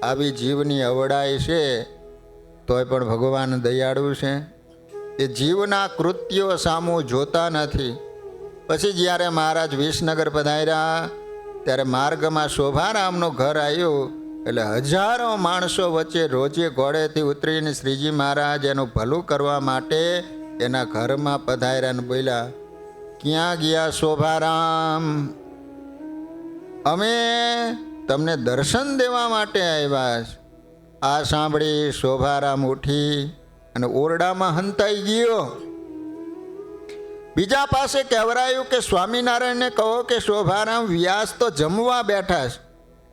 આવી જીવની અવડાઈ છે, તોય પણ ભગવાન દયાળુ છે. એ જીવના કૃત્યો સામું જોતા નથી. પછી જ્યારે મહારાજ વિસનગર પધાર્યા ત્યારે માર્ગમાં શોભારામનું ઘર આવ્યું. એટલે હજારો માણસો વચ્ચે રોજે ઘોડેથી ઉતરીને શ્રીજી મહારાજ એનું ભલું કરવા માટે એના ઘરમાં પધાર્યા ને બોલ્યા, ક્યાં ગયા શોભારામ? અમે તમને દર્શન દેવા માટે આવ્યા છે. આ સાંભળી શોભારામ ઉઠી અને ઓરડામાં હંતાઈ ગયો. બીજા પાસે કહેવરાયું કે સ્વામિનારાયણને કહો કે શોભારામ વ્યાસ તો જમવા બેઠા છે.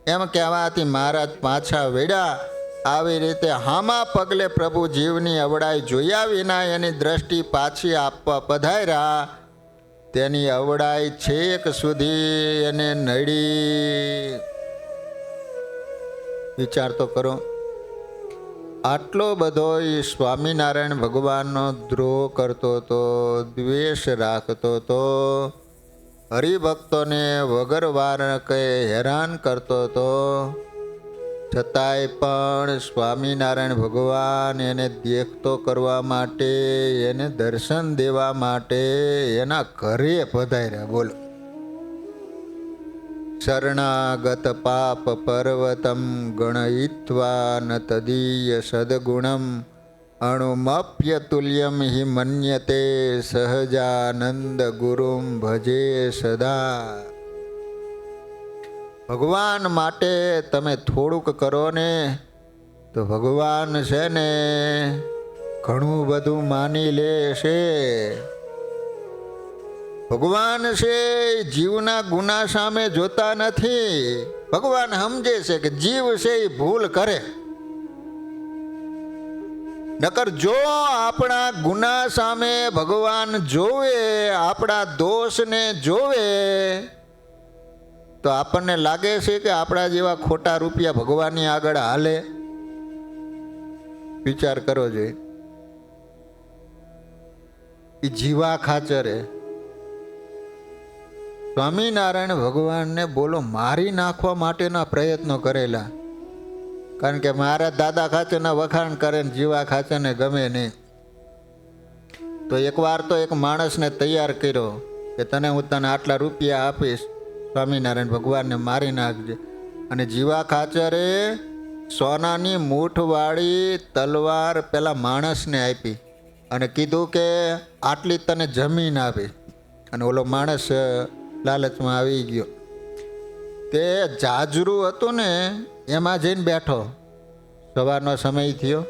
એમ કહેવાથી મહારાજ પાછા વેડ્યા. આવી રીતે હામા પગલે પ્રભુ જીવની અવડાઈ જોયા વિના એની દ્રષ્ટિ પાછી આપવા પધાર્યા. તેની અવડાઈ છેક સુધી એને નડી. વિચાર તો કરો, આટલો બધો સ્વામિનારાયણ ભગવાનનો દ્રોહ કરતો હતો, દ્વેષ રાખતો હતો, હરિભક્તોને વગર વારકે હેરાન કરતો હતો, છતાંય પણ સ્વામિનારાયણ ભગવાન એને દેખતો કરવા માટે, એને દર્શન દેવા માટે એના ઘરે પધાર્યા. બોલો, શરણાગત પાપ પર્વતમ ગણયિત્વા ન તદીય સદગુણમ અણુમપ્ય તુલ્યમ હિ મન્યતે સહજાનંદ ગુરુમ ભજે સદા. ભગવાન માટે તમે થોડુંક કરો ને તો ભગવાન છે ને ઘણું બધું માની લેશે. ભગવાન છે જીવના ગુના સામે જોતા નથી. ભગવાન સમજે છે કે જીવ છે એ ભૂલ કરે. નકર જો આપણા ગુના સામે ભગવાન જોવે, આપણા દોષને જોવે, તો આપણને લાગે છે કે આપણા જેવા ખોટા રૂપિયા ભગવાનની આગળ હાલે? વિચાર કરો જોઈએ. એ જીવા ખાચરે સ્વામિનારાયણ ભગવાનને બોલો મારી નાખવા માટેના પ્રયત્નો કરેલા. કારણ કે મારા દાદા ખાચરના વખાણ કરે ને જીવા ખાચરને ગમે નહીં. તો એકવાર તો એક માણસને તૈયાર કર્યો કે તને હું તને આટલા રૂપિયા આપીશ, સ્વામિનારાયણ ભગવાનને મારી નાખજે. અને જીવા ખાચરે સોનાની મૂઠવાળી તલવાર પેલા માણસને આપી અને કીધું કે આટલી તને જમીન આપી. અને ઓલો માણસ લાલચમાં આવી ગયો. તે જાજરૂ હતું ને એમાં જઈને બેઠો. સવારનો સમય થયો.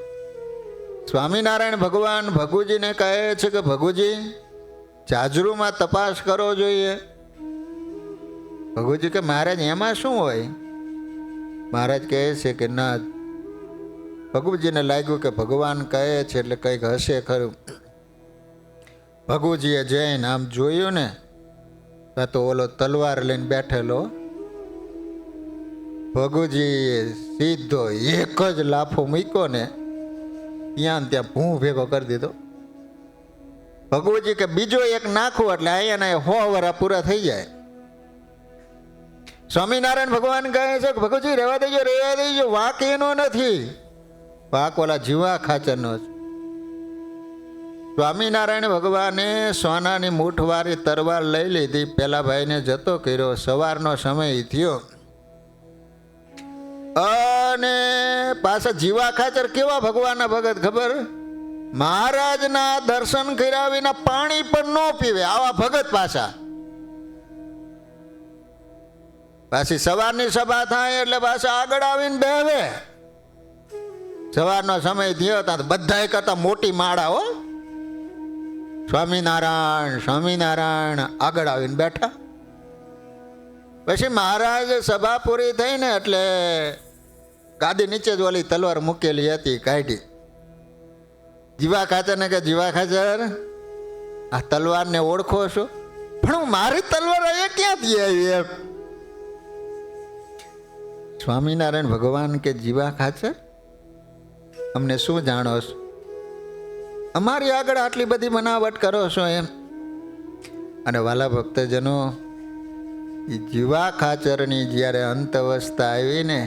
સ્વામિનારાયણ ભગવાન ભગુજીને કહે છે કે ભગુજી, જાજરૂમાં તપાસ કરવો જોઈએ. ભગુજી કે મહારાજ એમાં શું હોય? મહારાજ કહે છે કે ના, ભગુજીને લાગ્યું કે ભગવાન કહે છે એટલે કંઈક હશે ખરું. ભગુજીએ જઈને આમ જોયું ને તો ઓલો તલવાર લઈને બેઠેલો. ભગુજીએ સીધો એક જ લાફો મૂક્યો ને ત્યાં ત્યાં ભૂ ભેગો કરી દીધો. ભગુજી કે બીજો એક નાખવું એટલે અહીંયા 100 વર્ષ પૂરા થઈ જાય. સ્વામિનારાયણ ભગવાન કહે છે કે ભગુજી રહેવા દેજો, વાંક એનો નથી, વાંક ઓલા જીવા ખાચરનો છે. સ્વામિનારાયણ ભગવાને સોનાની મૂઠવાળી તરવાર લઈ લીધી, પેલા ભાઈને જતો કર્યો. સવારનો સમય થયો અને પાછા જીવા ખાચર કેવા ભગવાનના ભગત ખબર? મહારાજના દર્શન કર્યા વિના પાણી પણ ન પીવે આવા ભગત. પાછી સવારની સભા થાય એટલે પાછા આગળ આવીને બેહવે. સવારનો સમય થયો ત્યાં બધા કરતા મોટી માળા હો, સ્વામિનારાયણ સ્વામિનારાયણ આગળ આવીને બેઠા. પછી મહારાજ સભા પૂરી થઈ ને એટલે ગાદી નીચે જ ઓલી તલવાર મૂકેલી હતી કાઢી. જીવા ખાચરને કે જીવા ખાચર આ તલવારને ઓળખો છો? પણ હું મારી તલવાર અહીંયા ક્યાંથી આવી એમ. સ્વામિનારાયણ ભગવાન કે જીવા ખાચર અમને શું જાણો છો? અમારી આગળ આટલી બધી બનાવટ કરો છો એમ. અને વાલા ભક્તજનો, એ જીવા ખાચરની જ્યારે અંત અવસ્થા આવી ને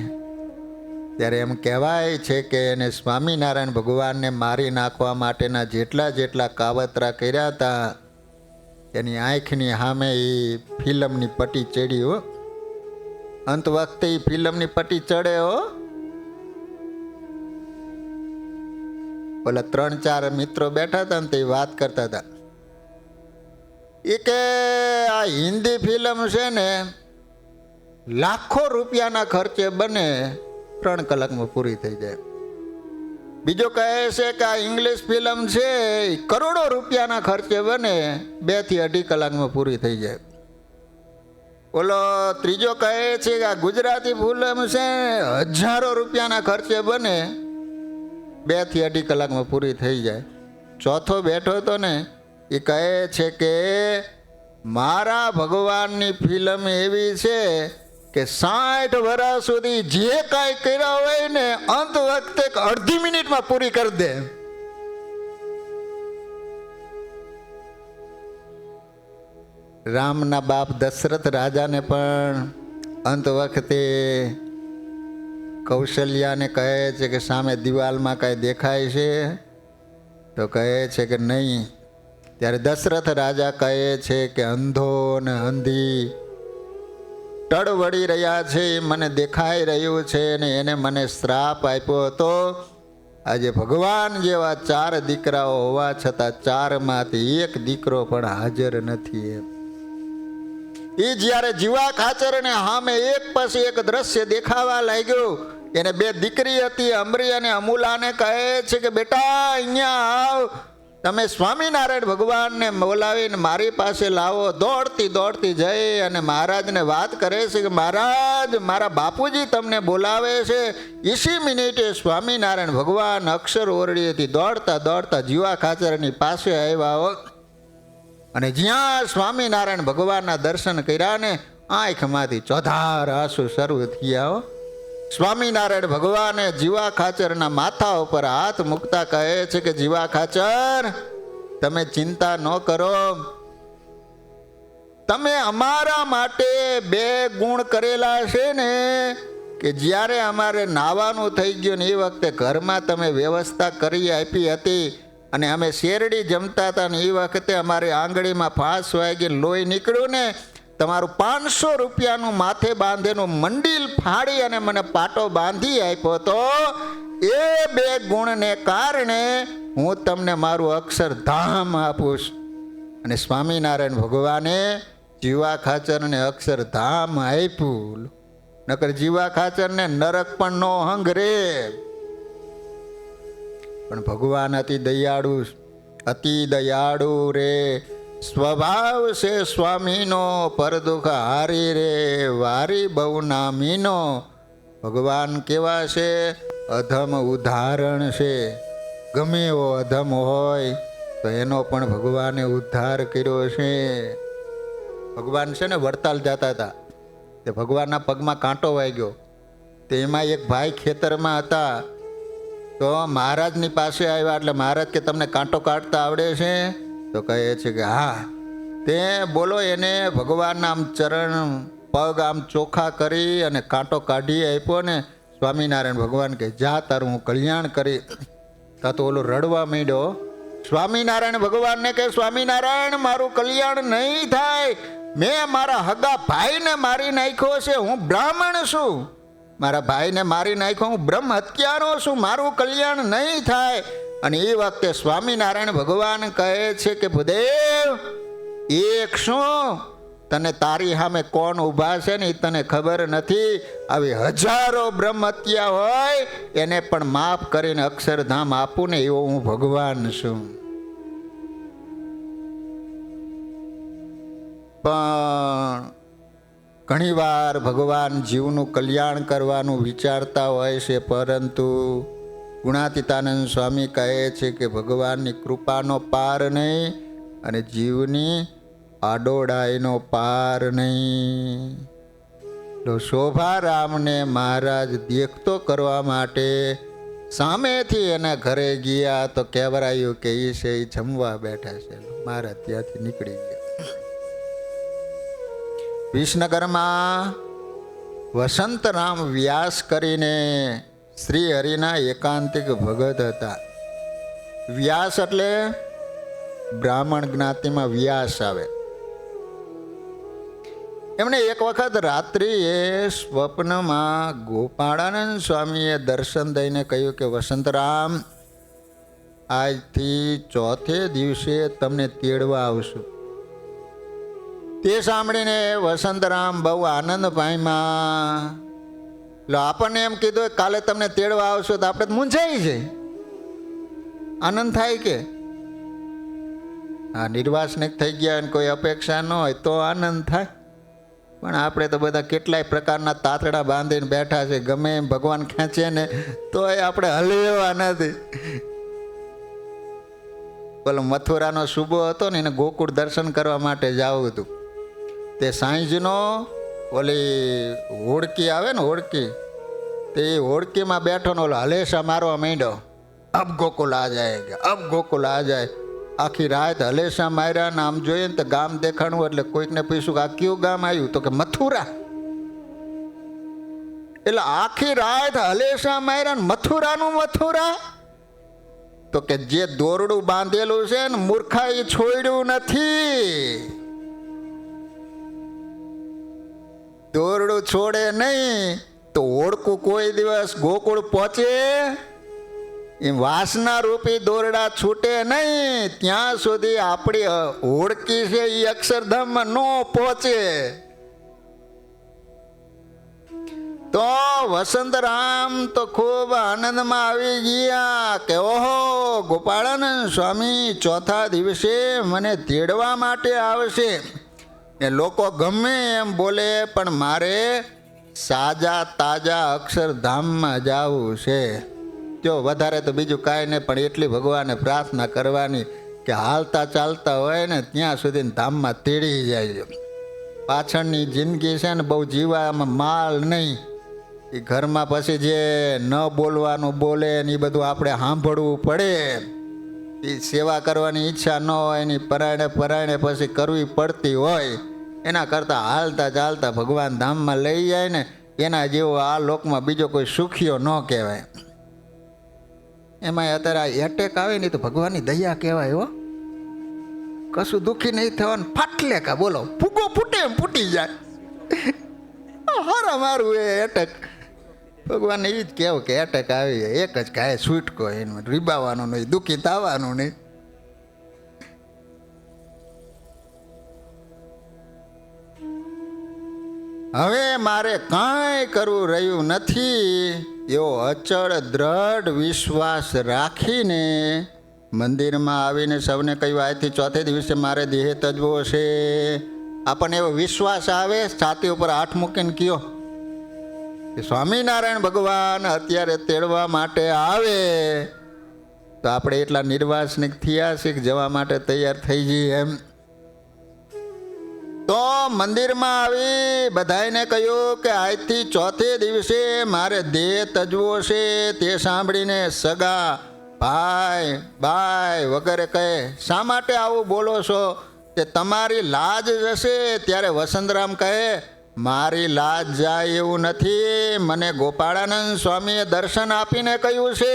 ત્યારે એમ કહેવાય છે કે એને સ્વામિનારાયણ ભગવાનને મારી નાખવા માટેના જેટલા કાવતરા કર્યા હતા એની આંખની સામે એ ફિલ્મની પટ્ટી ચડી હો. અંત વખતે એ ફિલ્મની પટ્ટી ચડે હો. ઓલા 3-4 મિત્રો બેઠા હતા ને તે વાત કરતા હતા. એ કે આ હિન્દી ફિલ્મ છે ને લાખો રૂપિયાના ખર્ચે બને, 3 કલાકમાં પૂરી થઈ જાય. બીજો કહે છે કે આ ઇંગ્લિશ ફિલ્મ છે કરોડો રૂપિયાના ખર્ચે બને, 2 થી 2.5 કલાકમાં પૂરી થઈ જાય. ઓલો ત્રીજો કહે છે કે આ ગુજરાતી ફિલ્મ છે હજારો રૂપિયાના ખર્ચે બને, 2 થી 2.5 કલાકમાં પૂરી થઈ જાય. ચોથો બેઠો હતો ને એ કહે છે કે મારા ભગવાનની ફિલ્મ એવી છે કે 60 વર્ષ સુધી જે કાંઈ કર્યા હોય ને અંત વખતે 1/2 મિનિટમાં પૂરી કરી દે. રામના બાપ દશરથ રાજાને પણ અંત વખતે કૌશલ્યાને કહે છે કે સામે દિવાલમાં કાંઈ દેખાય છે? તો કહે છે કે નહીં. ત્યારે દશરથ રાજા કહે છે કે અંધો ને અંધી ટળ વળી રહ્યા છે, એ મને દેખાઈ રહ્યું છે ને એને મને શ્રાપ આપ્યો હતો. આજે ભગવાન જેવા 4 દીકરાઓ હોવા છતાં 4માંથી 1 દીકરો પણ હાજર નથી એમ. એ જ્યારે જીવા ખાચરને સામે એક પછી એક દ્રશ્ય દેખાવા લાગ્યું. એને 2 દીકરી હતી, અમરી અને અમૂલાને કહે છે કે બેટા અહીંયા આવ, તમે સ્વામિનારાયણ ભગવાનને બોલાવીને મારી પાસે લાવો. દોડતી જઈ અને મહારાજને વાત કરે છે કે મહારાજ મારા બાપુજી તમને બોલાવે છે. ઇસી મિનિટે સ્વામિનારાયણ ભગવાન અક્ષર ઓરડીએથી દોડતા જીવા ખાચરની પાસે આવ્યા. અને જ્યાં સ્વામિનારાયણ ભગવાનના દર્શન કર્યા ને આંખમાંથી ચોધાર આંસુ શરૂ થયા. સ્વામિનારાયણ ભગવાને જીવા ખાચરના માથા ઉપર હાથ મૂકતા કહે છે કે જીવા ખાચર તમે ચિંતા ન કરો, તમે અમારા માટે 2 ગુણ કરેલા છે ને કે જ્યારે અમારે નાવાનું થઈ ગયું ને એ વખતે ઘરમાં તમે વ્યવસ્થા કરી આપી હતી અને અમે શેરડી જમતા હતા ને એ વખતે અમારી આંગળીમાં ફાંસ વાગી લોહી નીકળ્યું ને તમારું 500 રૂપિયાનું માથે બાંધેલું મંડીલ ફાડી અને મને પાટો બાંધી આપ્યો તો એ 2 ગુણને કારણે હું તમને મારું અક્ષરધામ આપું છું. અને સ્વામિનારાયણ ભગવાને જીવા ખાચરને અક્ષરધામ આપ્યું. નકર જીવા ખાચરને નરક પણ નો હંગરે. પણ ભગવાન અતિ દયાળુ રે, સ્વભાવ છે સ્વામીનો, પર દુઃખ હારી રે, વારી બહુ નામીનો. ભગવાન કેવા છે? અધમ ઉદાહરણ છે. ગમે એવો અધમ હોય તો એનો પણ ભગવાને ઉદ્ધાર કર્યો છે. ભગવાન છે ને વડતાલ જતા હતા, તે ભગવાનના પગમાં કાંટો વાગ્યો. તો એમાં એક ભાઈ ખેતરમાં હતા, તો મહારાજની પાસે આવ્યા. એટલે મહારાજ કે તમને કાંટો કાઢતા આવડે છે? તો કહે છે કે હા. તે બોલો એને ભગવાનના આમ ચરણ પગ આમ ચોખ્ખા કરી અને કાંટો કાઢી આપ્યો ને સ્વામિનારાયણ ભગવાન કે જા તારું હું કલ્યાણ કરી. તો ઓલો રડવા માંડ્યો. સ્વામિનારાયણ ભગવાનને કે સ્વામિનારાયણ મારું કલ્યાણ નહીં થાય. મેં મારા હગા ભાઈને મારી નાખ્યો છે. હું બ્રાહ્મણ છું, મારા ભાઈને મારી નાખ્યો, હું બ્રહ્મ હત્યારો છું, મારું કલ્યાણ નહીં થાય. અને એ વખતે સ્વામિનારાયણ ભગવાન કહે છે કે ભૂદેવ એક શું, તને તારી સામે કોણ ઊભા છે ને એ તને ખબર નથી. આવી હજારો બ્રહ્મ હત્યા હોય એને પણ માફ કરીને અક્ષરધામ આપું ને એવો હું ભગવાન છું. પણ ઘણીવાર ભગવાન જીવનું કલ્યાણ કરવાનું વિચારતા હોય છે, પરંતુ ગુણાતીતાનંદ સ્વામી કહે છે કે ભગવાનની કૃપાનો પાર નહીં અને જીવની આડોડાઈનો પાર નહીં. તો શોભારામને મહારાજ દેખતો કરવા માટે સામેથી એના ઘરે ગયા તો કહેવરાયું કે એ છે એ જમવા બેઠા છે. મહારાજ ત્યાંથી નીકળી ગયા. વિસનગરમાં વસંતરામ વ્યાસ કરીને શ્રી હરિના એકાંતિક ભગત હતા. વ્યાસ એટલે બ્રાહ્મણ જ્ઞાતિમાં વ્યાસ આવે. એમણે એક વખત રાત્રિએ સ્વપ્નમાં ગોપાળાનંદ સ્વામીએ દર્શન દઈને કહ્યું કે વસંતરામ, આજથી ચોથે દિવસે તમને તેડવા આવશું. તે સાંભળીને વસંતરામ બહુ આનંદ પામ્યા. એટલે આપણને એમ કીધું કાલે તમને તેડવા આવશો તો આપણે મૂંઝાઈ જાય, આનંદ થાય કે આ નિર્વાસનિક થઈ ગયા અને કોઈ અપેક્ષા ન હોય તો આનંદ થાય. પણ આપણે તો બધા કેટલાય પ્રકારના તાતડા બાંધીને બેઠા છે. ગમે એમ ભગવાન ખેંચે ને તો આપણે હલેવા નથી. પેલો મથુરાનો શુભો હતો ને એને ગોકુળ દર્શન કરવા માટે જવું હતું. તે સાંજનો ઓલી હોડકી આવે ને હોડકી, તે હોડકીમાં બેઠો ને ઓલો હલેસા મારવા માંડ્યો. અબ ગોકુલ આ જાય, અબ ગોકુલ આ જાય. આખી રાત હલેસા માર્યા ને આમ જોઈએ ને તો ગામ દેખાણું. એટલે કોઈકને પૂછ્યું કે આ કયું ગામ આવ્યું? તો કે મથુરા. એટલે આખી રાત હલેસા માર્યા ને મથુરાનું મથુરા. તો કે જે દોરડું બાંધેલું છે ને મૂર્ખા એ છોડ્યું નથી. દોરડું છોડે નહીં તો ઓળકું કોઈ દિવસ ગોકુળ પહોંચે? એ વાસના રૂપી દોરડા છૂટે નહીં ત્યાં સુધી આપણી ઓળકી છે એ અક્ષરધામમાં ન પહોંચે. તો વસંતરામ તો ખૂબ આનંદમાં આવી ગયા કે ઓહો, ગોપાળાનંદ સ્વામી ચોથા દિવસે મને તેડવા માટે આવશે. એ લોકો ગમે એમ બોલે પણ મારે સાજા તાજા અક્ષરધામમાં જવું છે. જો વધારે તો બીજું કાંઈ નહીં, પણ એટલી ભગવાને પ્રાર્થના કરવાની કે હાલતા ચાલતા હોય ને ત્યાં સુધી ધામમાં તેડી જાય. પાછળની જિંદગી છે ને બહુ જીવામાં માલ નહીં. એ ઘરમાં પછી જે ન બોલવાનું બોલે ને એ બધું આપણે સાંભળવું પડે. એ સેવા કરવાની ઈચ્છા ન હોય એની પરાયણે પછી કરવી પડતી હોય. એના કરતાં હાલતા ચાલતા ભગવાન ધામમાં લઈ જાય ને એના જેવો આ લોકમાં બીજો કોઈ સુખીઓ ન કહેવાય. એમાં અત્યારે આ એટેક આવે ને તો ભગવાનની દયા કહેવાય. હો, કશું દુઃખી નહીં થવાનું. ફાટલે કા બોલો, ફૂગો ફૂટે એમ ફૂટી જાય. હારા મારું એ એટેક ભગવાનને એ જ કહેવું કે એટેક આવી જાય એક જ કાંઈ છૂટકો, એનું રીબાવાનું નહીં, દુઃખી થવાનું નહીં. હવે મારે કાંઈ કરવું રહ્યું નથી એવો અચળ દ્રઢ વિશ્વાસ રાખીને મંદિરમાં આવીને સૌને કહ્યું આજથી ચોથે દિવસે મારે દેહ તજવો છે. આપણને એવો વિશ્વાસ આવે, છાતી ઉપર હાથ મૂકીને કયો કે સ્વામિનારાયણ ભગવાન અત્યારે તેડવા માટે આવે તો આપણે એટલા નિર્વાસનિક થયા છે કે જવા માટે તૈયાર થઈ જઈએ એમ. તો મંદિરમાં આવી બધાને કહ્યું કે આજથી ચોથે દિવસે મારે દેહ તજવો છે. તે સાંભળીને સગા ભાઈ બાય વગેરે કહે, શા માટે આવું બોલો છો? તે તમારી લાજ જશે. ત્યારે વસંતરામ કહે, મારી લાજ જાય એવું નથી. મને ગોપાળાનંદ સ્વામીએ દર્શન આપીને કહ્યું છે,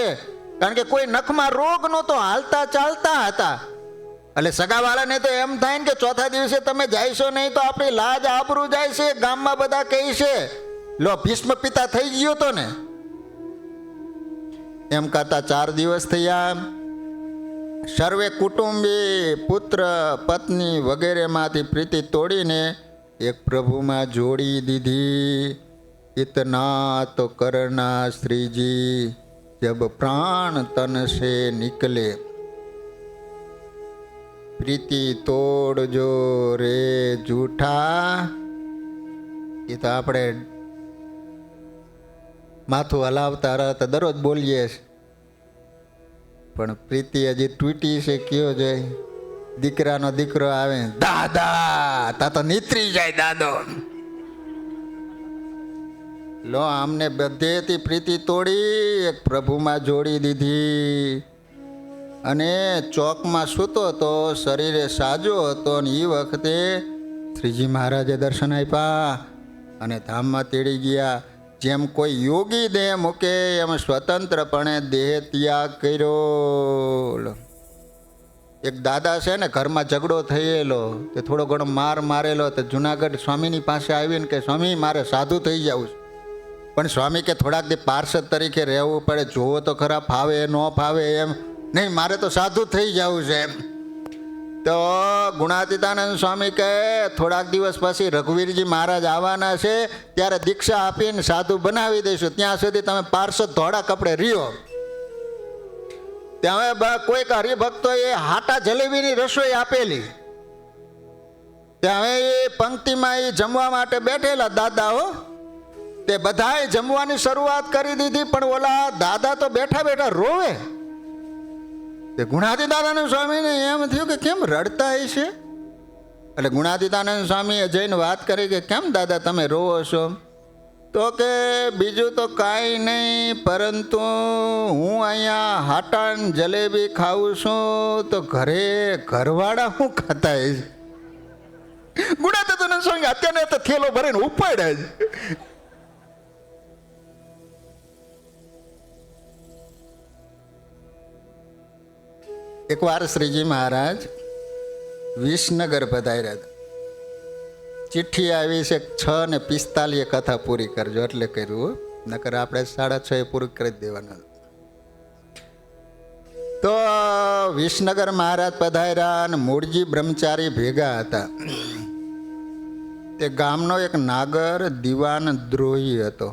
કારણ કે કોઈ નખમાં રોગ નહોતો, હાલતા ચાલતા હતા. એટલે સગાવાળાને તો એમ થાય ને કે ચોથા દિવસે તમે જાયશો નહીં તો આપણી લાજ આબરૂ જાય છે, ગામમાં બધા કહે છે. લો ભીષ્મ પિતા થઈ ગયો તો ને. એમ કરતા 4 દિવસ થયા. સર્વે કુટુંબી પુત્ર પત્ની વગેરેમાંથી પ્રીતિ તોડીને એક પ્રભુમાં જોડી દીધી. ઇતના તો કરના શ્રીજી જબ પ્રાણ તન સે નિકલે. પ્રીતિ તોડજો રે જૂઠા. એ તો આપણે માથું હલાવતા રહેતા દરરોજ બોલીએ છીએ, પણ પ્રીતિ હજી તૂટી છે. કયો જાય દીકરાનો દીકરો આવે, દાદા તા તો નીતરી જાય દાદો. લો આમને બધેથી પ્રીતિ તોડી એક પ્રભુમાં જોડી દીધી. અને ચોકમાં સૂતો તો શરીરે સાજો હતો. ને એ વખતે શ્રીજી મહારાજે દર્શન આપ્યા અને ધામમાં તેડી ગયા. જેમ કોઈ યોગી દેહ મૂકે એમ સ્વતંત્રપણે દેહ ત્યાગ કર્યો. એક દાદા છે ને, ઘરમાં ઝઘડો થયેલો, તે થોડો ઘણો માર મારેલો, તો જુનાગઢ સ્વામીની પાસે આવીને કે સ્વામી મારે સાધુ થઈ જવું છે. પણ સ્વામી કે થોડાક દી પાર્ષદ તરીકે રહેવું પડે, જોવો તો ખરા ફાવે ન ફાવે એમ. નહીં મારે તો સાધુ થઈ જવું છે એમ. તો ગુણાતીતાનંદ સ્વામી કહે થોડાક દિવસ પછી રઘુવીરજી મહારાજ આવવાના છે, ત્યારે દીક્ષા આપીને સાધુ બનાવી દઈશું. ત્યાં સુધી તમે પાર્ષદ ધોળા કપડે રહ્યો. ત્યાં કોઈક હરિભક્તોએ હાટા જલેબીની રસોઈ આપેલી. ત્યાં એ પંક્તિમાં એ જમવા માટે બેઠેલા દાદાઓ, તે બધાએ જમવાની શરૂઆત કરી દીધી. પણ ઓલા દાદા તો બેઠા બેઠા રોવે. તે ગુણાતીતાનંદ સ્વામીને એમ થયું કે કેમ રડતા હશે. એટલે ગુણાતીતાનંદ સ્વામીએ જઈને વાત કરી કે કેમ દાદા તમે રોવો છો? તો કે બીજું તો કાંઈ નહીં, પરંતુ હું અહીંયા હાટાન જલેબી ખાઉં છું તો ઘરવાળા શું ખાતા હશે. ગુણાતીતાનંદ સ્વામી અત્યારે તો થેલો ભરીને ઉપાડ્યા જ. એકવાર શ્રીજી મહારાજ વિસનગર પધાર્યા હતા. ચિઠ્ઠી આવી છે 6:45 કથા પૂરી કરજો એટલે કર્યું, નકર આપણે 6:30 પૂરું કરી દેવાનું. તો વિસનગર મહારાજ પધાર્યા અને મૂળજી બ્રહ્મચારી ભેગા હતા. તે ગામનો એક નાગર દિવાન દ્રોહી હતો.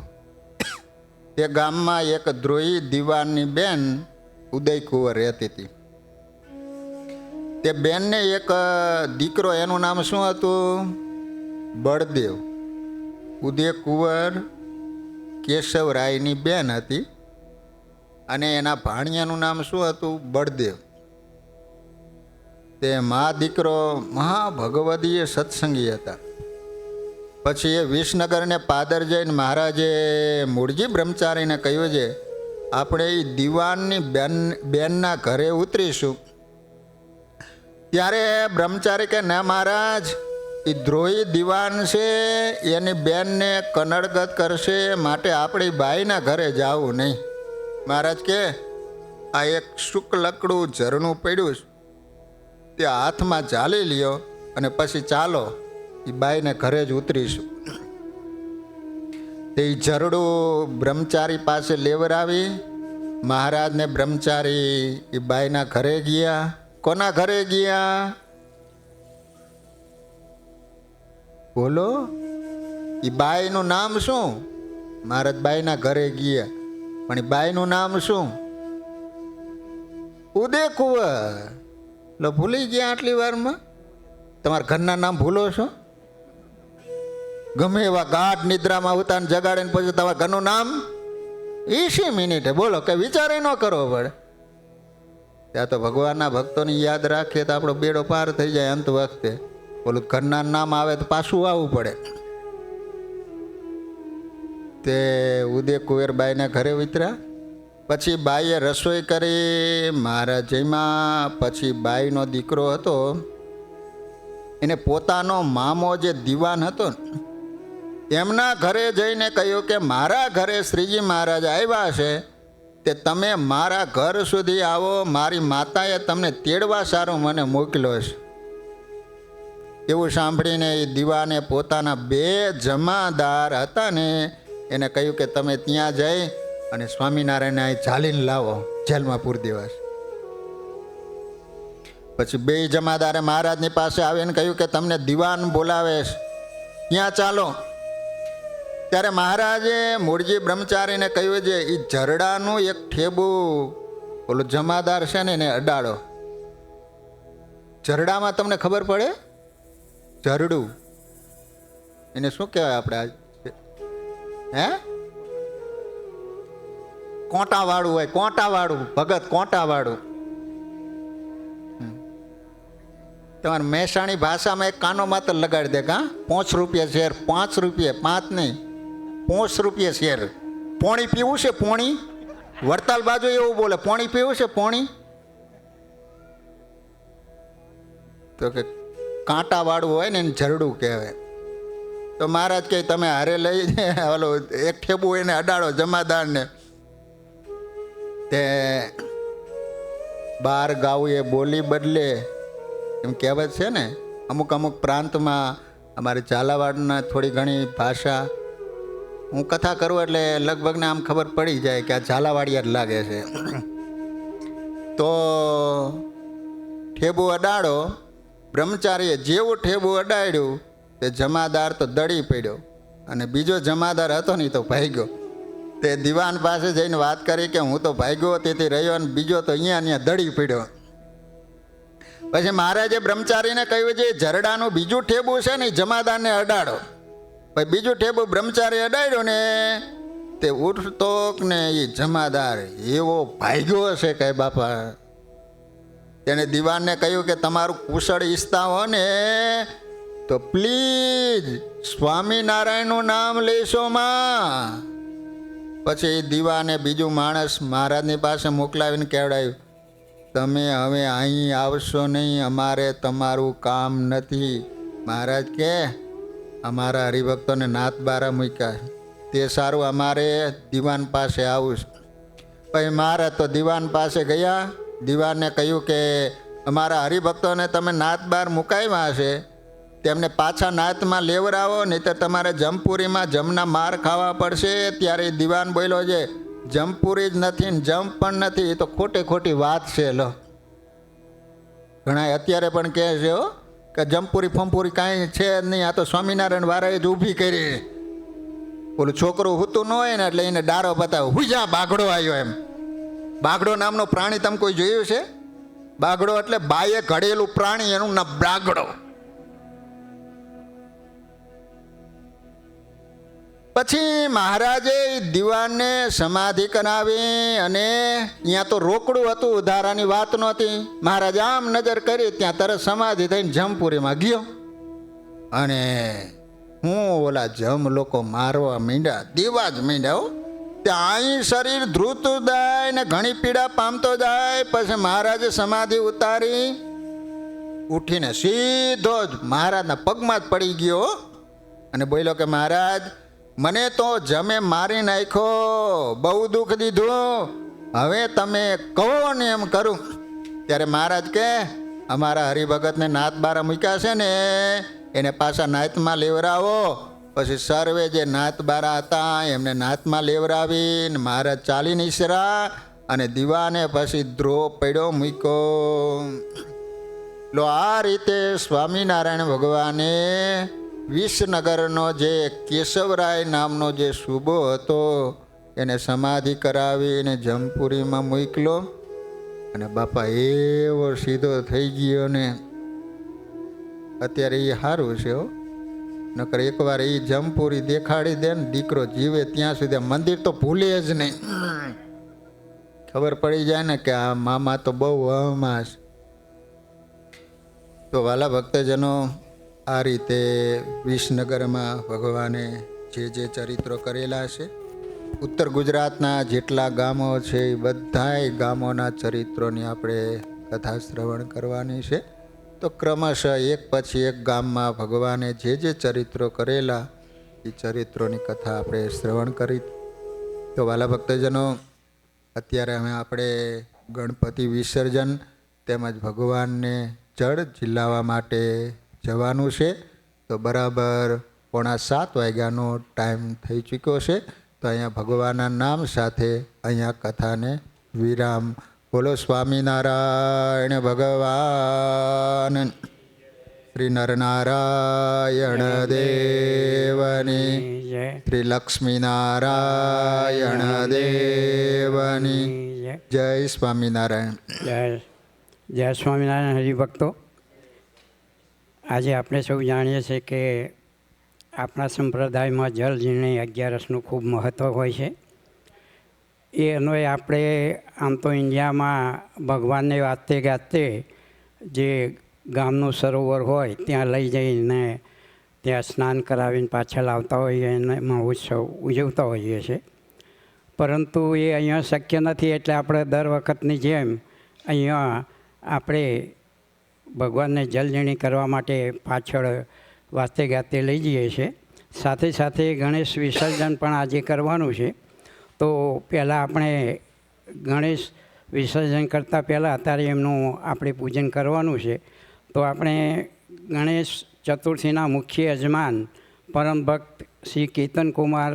તે ગામમાં એક દ્રોહી દિવાનની બેન ઉદયકુંવર રહેતી હતી. તે બેનને એક દીકરો, એનું નામ શું હતું? બળદેવ. ઉદયકુંવર કેશવરાયની બેન હતી અને એના ભાણિયાનું નામ શું હતું? બળદેવ. તે મા દીકરો મહાભગવદીય સત્સંગી હતા. પછી એ વિસનગરને પાદર જઈને મહારાજે મૂળજી બ્રહ્મચારીને કહ્યું છે આપણે એ દિવાનની બેનના ઘરે ઉતરીશું. ત્યારે બ્રહ્મચારી કે ના મહારાજ, એ દ્રોહી દિવાન છે, એની બેનને કનડગત કરશે, માટે આપણી બાઈના ઘરે જવું નહીં. મહારાજ કે આ એક શુક્લકડું ઝરણું પડ્યું છે, તે હાથમાં ચાલી લ્યો અને પછી ચાલો એ બાઈને ઘરે જ ઉતરીશું. તે ઝરડું બ્રહ્મચારી પાસે લેવરાવી મહારાજને બ્રહ્મચારી એ બાઈના ઘરે ગયા. કોના ઘરે ગયા? બોલો. એ બાઈનું નામ શું? મહારાજ બાઈના ઘરે ગયા, પણ એ બાઈનું નામ શું? ઉદયકુંવર. લો ભૂલી ગયા આટલી વારમાં? તમારા ઘરના નામ ભૂલો છો? ગમે એવા ગાઢ નિદ્રામાં ઉતાને જગાડીને પછી તમારા ઘરનું નામ 20 મિનિટે બોલો, કે વિચાર ન કરવો પડે. ત્યાં તો ભગવાનના ભક્તોની યાદ રાખીએ તો આપણો બેડો પાર થઈ જાય. અંત વખતે બોલું ઘરના નામ આવે તો પાછું આવવું પડે. તે ઉદય કુંવરબાઈને ઘરે ઉતર્યા. પછી બાઈએ રસોઈ કરી મહારાજ જમ્યા. પછી બાઈનો દીકરો હતો એને પોતાનો મામો જે દીવાન હતો એમના ઘરે જઈને કહ્યું કે મારા ઘરે શ્રીજી મહારાજ આવ્યા છે, તે તમે મારા ઘર સુધી આવો, મારી માતાએ તમને તેડવા સારું મને મોકલ્યો છે. એવું સાંભળીને એ દીવાને પોતાના 2 જમાદાર હતા ને એને કહ્યું કે તમે ત્યાં જઈ અને સ્વામિનારાયણને અહીં ચાલીને લાવો, જેલમાં પૂરી દેવા છે. પછી 2 જમાદારે મહારાજની પાસે આવીને કહ્યું કે તમને દીવાન બોલાવે છે, ત્યાં ચાલો. ત્યારે મહારાજે મૂળજી બ્રહ્મચારીને કહ્યું છે એ જરડાનું એક ઠેબું ઓલો જમાદાર છે ને એને અડાડો. જરડામાં તમને ખબર પડે? જરડું એને શું કહેવાય આપણે? હે, કોટાવાળું હોય, કોટાવાળું ભગત, કોટાવાળું. તમારે મહેસાણી ભાષામાં એક કાનો માત્ર લગાડી દે. કા 5 રૂપિયા શેર, 5 રૂપિયા, 5 નહીં, 5 રૂપિયા શેર. પોણી પીવું છે? પોણી વડતાલ બાજુ એવું બોલે, પોણી પીવું છે? પોણી તો કે કાંટાવાળું હોય ને એને જરડું કહેવાય. તો મહારાજ કહે તમે હારે લઈ ઓલો એક ઠેબુ એને અડાડો જમાદારને. તે 12 ગાઉં એ બોલી બદલે એમ કહેવત છે ને. અમુક અમુક પ્રાંતમાં અમારે ઝાલાવાડના થોડી ઘણી ભાષા હું કથા કરું એટલે લગભગને આમ ખબર પડી જાય કે આ ઝાલાવાડિયા જ લાગે છે. તો ઠેબુ અડાડો. બ્રહ્મચારીએ જેવું ઠેબુ અડાડ્યું તે જમાદાર તો દડી પડ્યો અને બીજો જમાદાર હતો ને તો ભાગ્યો. તે દીવાન પાસે જઈને વાત કરી કે હું તો ભાગ્યો તેથી રહ્યો અને બીજો તો અહીંયા દડી પડ્યો. પછી મહારાજે બ્રહ્મચારીને કહ્યું છે જરડાનું બીજું ઠેબુ છે ને જમાદારને અડાડો. પછી બીજું ઠેબુ બ્રહ્મચારી અડાડ્યો ને તે ઉઠતો ને એ જમાદાર એવો ભાગ્યો હશે કે બાપા. તેને દીવાનને કહ્યું કે તમારું કુશળ ઈચ્છતા હો ને તો પ્લીઝ સ્વામિનારાયણનું નામ લેશો માં. પછી દીવાને બીજું માણસ મહારાજની પાસે મોકલાવીને કહેવડાવ્યું તમે હવે અહીં આવશો નહીં, અમારે તમારું કામ નથી. મહારાજ કે અમારા હરિભક્તોને નાત બારા મૂક્યા તે સારું અમારે દીવાન પાસે આવું. પછી મહારાજ તો દીવાન પાસે ગયા. દીવાનને કહ્યું કે અમારા હરિભક્તોને તમે નાત બાર મુકાવ્યા છે તેમને પાછા નાતમાં લેવડાવો, નહીં તો તમારે જમપુરીમાં જમના માર ખાવા પડશે. ત્યારે દીવાન બોલ્યો છે જમપુરી જ નથી ને જમ પણ નથી, એ તો ખોટી ખોટી વાત છે. લો ઘણા અત્યારે પણ કહે છે હો કે જમપુરી ફમપુરી કાંઈ છે જ નહીં, આ તો સ્વામિનારાયણ વાળાએ જ ઊભી કરી. ઓલું છોકરું હૂતું ન હોય ને એટલે એને ડારો બતાવો, હુજા બાઘડો આવ્યો. એમ બાઘડો નામનો પ્રાણી તમે કોઈ જોયું છે? બાઘડો એટલે બાએ ઘડેલું પ્રાણી, એનું નામ બાઘડો. પછી મહારાજે દીવાનને સમાધિ કરાવી અને અહીંયા તો રોકડું હતું, ઉધારાની વાત નહોતી. મહારાજ આમ નજર કરી ત્યાં તરત સમાધિ થઈને જમપુરીમાં ગયો અને હું ઓલા જમ લોકો મારવા માંડ્યા, દેવા જ માંડ્યા. ત્યાં અહીં શરીર ધ્રુતું જાય ને ઘણી પીડા પામતો જાય. પછી મહારાજે સમાધિ ઉતારી ઉઠીને સીધો જ મહારાજના પગમાં જ પડી ગયો અને બોલ્યો કે મહારાજ મને તો જમે મારી નાખ્યો, બહુ દુઃખ દીધું, હવે તમે કહો ને એમ કરું. ત્યારે મહારાજ કે અમારા હરિભગતને નાત બારા મૂક્યા છે ને એને પાછા નાતમાં લેવરાવો. પછી સર્વે જે નાત બારા હતા એમને નાતમાં લેવરાવીને મહારાજ ચાલીને ઈસરા અને દીવાને પછી દ્રોહ પડ્યો મૂક્યો. લો આ રીતે સ્વામિનારાયણ ભગવાને વિસનગરનો જે કેશવરાય નામનો જે સુબો હતો એને સમાધિ કરાવીને જમપુરીમાં મોકલો અને બાપા એવો સીધો થઈ ગયો ને અત્યારે એ સારું છે હો. નકર એકવાર એ જમપુરી દેખાડી દે ને દીકરો જીવે ત્યાં સુધી મંદિર તો ભૂલે જ નહીં. ખબર પડી જાય ને કે આ મામા તો બહુ વહમાં છે. તો વાલા ભક્તજનો, આ રીતે વિસનગરમાં ભગવાને જે ચરિત્રો કરેલા છે, ઉત્તર ગુજરાતના જેટલા ગામો છે એ બધાય ગામોના ચરિત્રોની આપણે કથા શ્રવણ કરવાની છે. તો ક્રમશઃ એક પછી એક ગામમાં ભગવાને જે ચરિત્રો કરેલા એ ચરિત્રોની કથા આપણે શ્રવણ કરી. તો વાલા ભક્તજનો, અત્યારે આપણે ગણપતિ વિસર્જન તેમજ ભગવાનને જળ ઝીલાવવા માટે જવાનું છે. તો બરાબર 6:45 વાગ્યાનો ટાઈમ થઈ ચૂક્યો છે. તો અહીંયા ભગવાનના નામ સાથે અહીંયા કથાને વિરામ. બોલો સ્વામિનારાયણ ભગવાન. શ્રી નરનારાયણ દેવની, શ્રી લક્ષ્મીનારાયણ દેવની જય. સ્વામિનારાયણ. જય સ્વામિનારાયણ હરિભક્તો. આજે આપણે સૌ જાણીએ છીએ કે આપણા સંપ્રદાયમાં જળ ઝીલણી 11રસનું ખૂબ મહત્ત્વ હોય છે. એ અન્વયે આપણે આમ તો ઇન્ડિયામાં ભગવાનને વાતે ગાતે જે ગામનું સરોવર હોય ત્યાં લઈ જઈને ત્યાં સ્નાન કરાવીને પાછા લાવતા હોઈએ અને મહોત્સવ ઉજવતા હોઈએ છીએ. પરંતુ એ અહીંયા શક્ય નથી, એટલે આપણે દર વખતની જેમ અહીંયા આપણે ભગવાનને જલઝીણી કરવા માટે પાછળ વાતે ગાતે લઈ જઈએ છીએ. સાથે સાથે ગણેશ વિસર્જન પણ આજે કરવાનું છે. તો પહેલાં આપણે ગણેશ વિસર્જન કરતાં પહેલાં અત્યારે એમનું આપણે પૂજન કરવાનું છે. તો આપણે ગણેશ ચતુર્થીના મુખ્ય યજમાન પરમ ભક્ત શ્રી કેતનકુમાર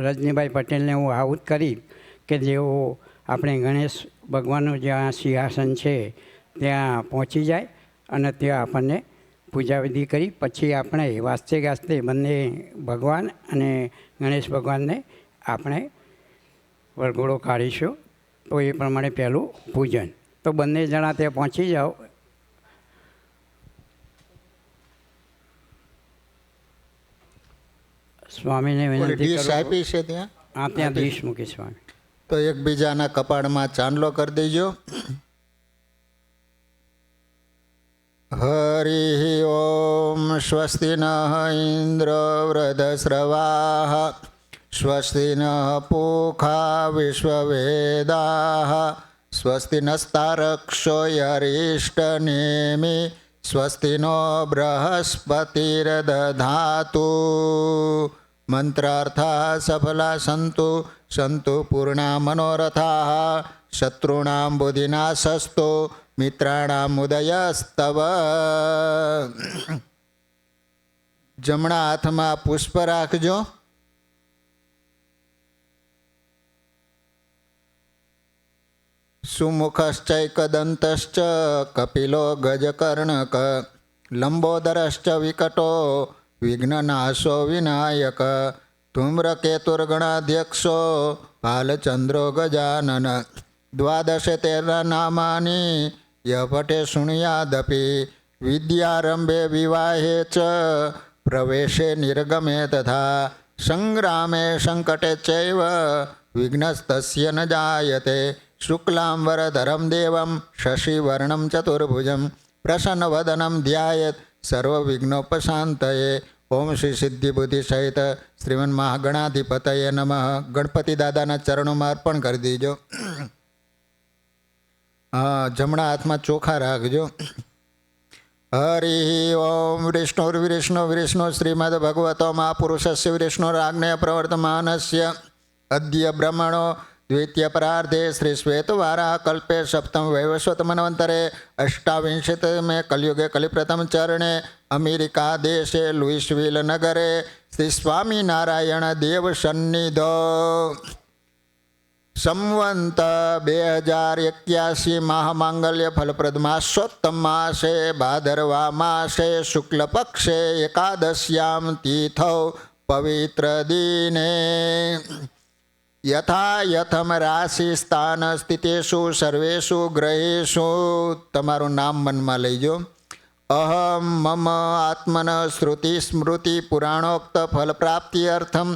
રજનીભાઈ પટેલને હું આહુત કરી કે જેઓ આપણે ગણેશ ભગવાનનું જ્યાં સિંહાસન છે ત્યાં પહોંચી જાય અને ત્યાં આપણને પૂજાવિધિ કરી પછી આપણે વાસ્તે ગાસ્તે બંને ભગવાન અને ગણેશ ભગવાનને આપણે વરઘોડો કાઢીશું. તો એ પ્રમાણે પહેલું પૂજન. તો બંને જણા ત્યાં પહોંચી જાઓ. સ્વામીને વિનંતી આપી છે ત્યાં. હા, ત્યાં દીશ મૂકી સ્વામી. તો એકબીજાના કપાળમાં ચાંદલો કરી દેજો. હરિ ઓમ. સ્વસ્તિ નઃ ઇન્દ્ર વૃધસ્રવાઃ સ્વસ્તિ નઃ પૂષા વિશ્વવેદાઃ સ્વસ્તિ નસ્તારક્ષો યરિષ્ટનેમિ સ્વસ્તિ નો બૃહસ્પતિર્દધાતુ. મંત્રાર્થા સફલા સંતુ સંતુ પૂર્ણા મનોરથાઃ શત્રુણાં બુદ્ધિનાશસ્તુ મિત્રાણામ ઉદયસ્તવ. જમણા હાથમાં પુષ્પ રાખજો. સુમુખશ્ચૈકદંતશ્ચ કપિલો ગજકર્ણક લંબોદરશ્ચ વિકટો વિઘ્નનાશો વિનાયક ધૂમ્રકેતુર્ગણાધ્યક્ષો ભાલચંદ્રો ગજાનન. 12 નામાની યપટે શૃણુયાદપી વિદ્યારંભે વિવાહે ચ પ્રવેશે નિર્ગમે તથા સંગ્રામે સંકટે ચૈવ વિઘ્નસ્તસ્ય ન જાયતે. શુક્લાંબરધરમ દેવમ શશિવર્ણમ ચતુર્ભુજમ પ્રસન્નવદનમ ધ્યાયેત સર્વવિઘ્નોપશાંતયે. ઓમ શ્રી સિદ્ધિ બુદ્ધિ સહિત શ્રીમન મહાગણાધિપતયે નમઃ. ગણપતિ દાદાના ચરણોમાં અર્પણ કરી દેજો. હા, જમણા હાથમાં ચોખા રાખજો. હરિ ઓમ. વિષ્ણુ વિષ્ણુ શ્રીમદ ભગવતો મહાપુરુષસ્ય વિષ્ણુરાજ્ઞય પ્રવર્તમાનસ્ય અદ્ય બ્રહ્મણો દ્વિતીય પરાર્ધે શ્રી શ્વેતવારા કલ્પે સપ્તમ વૈવસ્વત મન્વંતરે અષ્ટાવિંશતમે કલયુગે કલિપ્રથમ ચરણે અમેરિકા દેશે લુઈસવિલ નગરે શ્રી સ્વામિનારાયણ દેવ સન્નિધો સંવંત 2081 મહામાંગલ્ય ફલપ્રદ માસોત્તમ માસે ભાદરવા માસે શુક્લ પક્ષે એકાદશ્યામ તિથૌ પવિત્ર દિને યથા યથમ રાશિ સ્થાન સ્થિતેષુ સર્વેષુ ગ્રહેષુ. તમારું નામ મનમાં લઈજો. અહમ મમ આત્મન શ્રુતિ સ્મૃતિ પુરાણોક્ત ફલપ્રાપ્તિ અર્થમ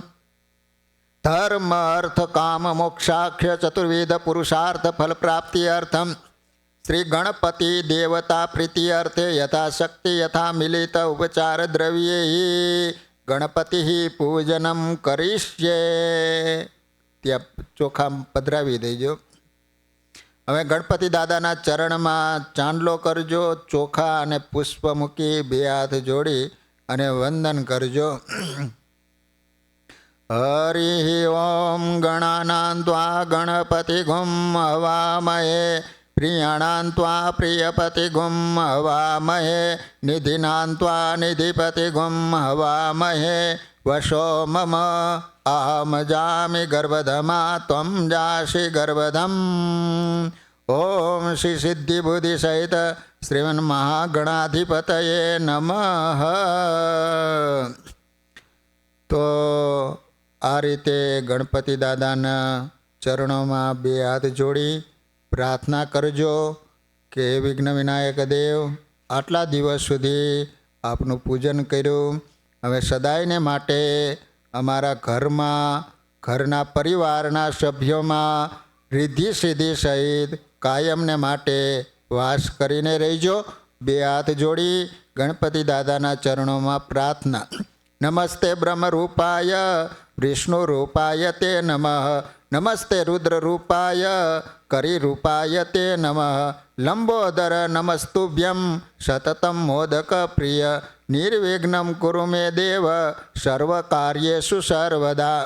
ધર્મ અર્થ કામ મોક્ષાખ્ય ચતુર્વિધ પુરુષાર્થ ફલપ્રાપ્તિ અર્થમ શ્રી ગણપતિ દેવતા પ્રીતિ અર્થે યથાશક્તિ યથા મિલિત ઉપચાર દ્રવ્યે ગણપતિ પૂજનમ કરીશ્યે. ત્યાં ચોખા પધરાવી દેજો. હવે ગણપતિ દાદાના ચરણમાં ચાંદલો કરજો, ચોખા અને પુષ્પ મૂકી 2 હાથ જોડી અને વંદન કરજો. હરિ ઓમ ગણાનાન્ત્વા ગણપતિ ગુમ હવામહે પ્રિયાણાન્ત્વા પ્રિયપતિ ગુમ હવામહે નિધિનાન્ત્વા નિધિપતિ ગુમ હવામહે વશો મમ અહમ જામિ ગર્ભધમા ત્વમ જાસી ગર્ભધમ. ઓમ શ્રી સિદ્ધિ બુદ્ધિ સહિત શ્રીમન મહાગણાધિપતયે નમઃ. તો આ રીતે ગણપતિ દાદાના ચરણોમાં 2 હાથ જોડી પ્રાર્થના કરજો કે હે વિઘ્ન વિનાયક દેવ, આટલા દિવસ સુધી આપનું પૂજન કર્યું. હવે સદાયને માટે અમારા ઘરમાં, ઘરના પરિવારના સભ્યોમાં રિદ્ધિ સિદ્ધિ સહિત કાયમને માટે વાસ કરીને રહેજો. 2 હાથ જોડી ગણપતિ દાદાના ચરણોમાં પ્રાર્થના. નમસ્તે બ્રહ્મરૂપાય વિષ્ણુરૂપાય તે નમઃ. નમસ્તે રુદ્રરૂપાય કરીરૂપાય તે નમઃ. લંબોદર નમસ્તુભ્યમ સતતમ મોદક પ્રિય નિર્વિઘ્નમ કુરુ મે દેવ સર્વકાર્યેષુ સર્વદા.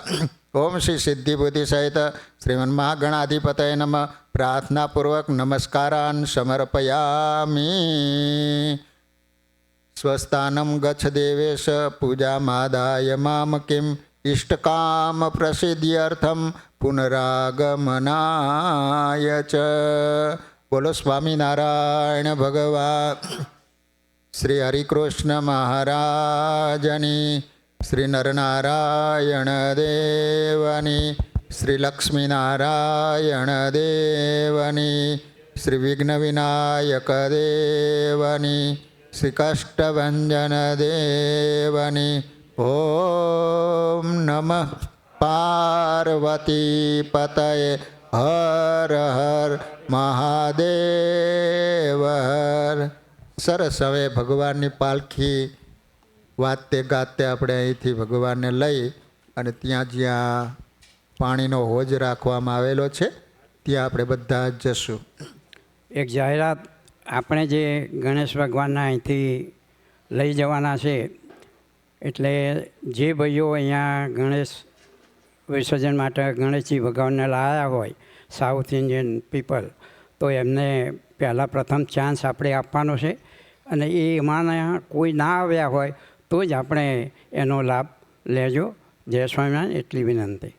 ઓમ શ્રી સિદ્ધિ બુદ્ધિ સહિત શ્રીમન મહાગણાધિપતય નમઃ. પ્રાર્થનાપૂર્વક નમસ્કારાન સમર્પયામિ. સ્વસ્થાનમ ગચ્છ દેવેશ પૂજામાદાય મામ કિમ ઇષ્ટકામ પ્રસિદ્ધ્યર્થમ પુનરાગમનાય ચ. બોલો સ્વામિનારાયણ ભગવાન શ્રી હરિકૃષ્ણ મહારાજની, શ્રી નરનારાયણ દેવની, શ્રી લક્ષ્મીનારાયણ દેવની, શ્રી વિઘ્ન વિનાયક દેવની, શ્રી કષ્ટભંજન દેવની. ઓમ નમઃ પાર્વતી પતયે હર હર મહાદેવ હર. સરસ. હવે ભગવાનની પાલખી વાતે ગાતે આપણે અહીંથી ભગવાનને લઈ અને ત્યાં જ્યાં પાણીનો હોજ રાખવામાં આવેલો છે ત્યાં આપણે બધા જ જશું. એક જાહેરાત, આપણે જે ગણેશ ભગવાનના અહીંથી લઈ જવાના છે, એટલે જે ભાઈઓ અહીંયા ગણેશ વિસર્જન માટે ગણેશજી ભગવાનને લાવ્યા હોય, સાઉથ ઇન્ડિયન પીપલ, તો એમને પહેલાં પ્રથમ ચાન્સ આપણે આપવાનો છે. અને એમાંના કોઈ ના આવ્યા હોય તો જ આપણે એનો લાભ લેજો. જય સ્વામિનારાયણ, એટલી વિનંતી.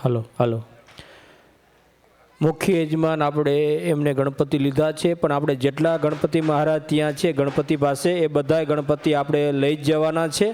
હાલો હાલો. મુખ્ય યજમાન આપણે એમને ગણપતિ લીધા છે, પણ આપણે જેટલા ગણપતિ મહારાજ ત્યાં છે ગણપતિ પાસે, એ બધા ગણપતિ આપણે લઈ જ જવાના છે.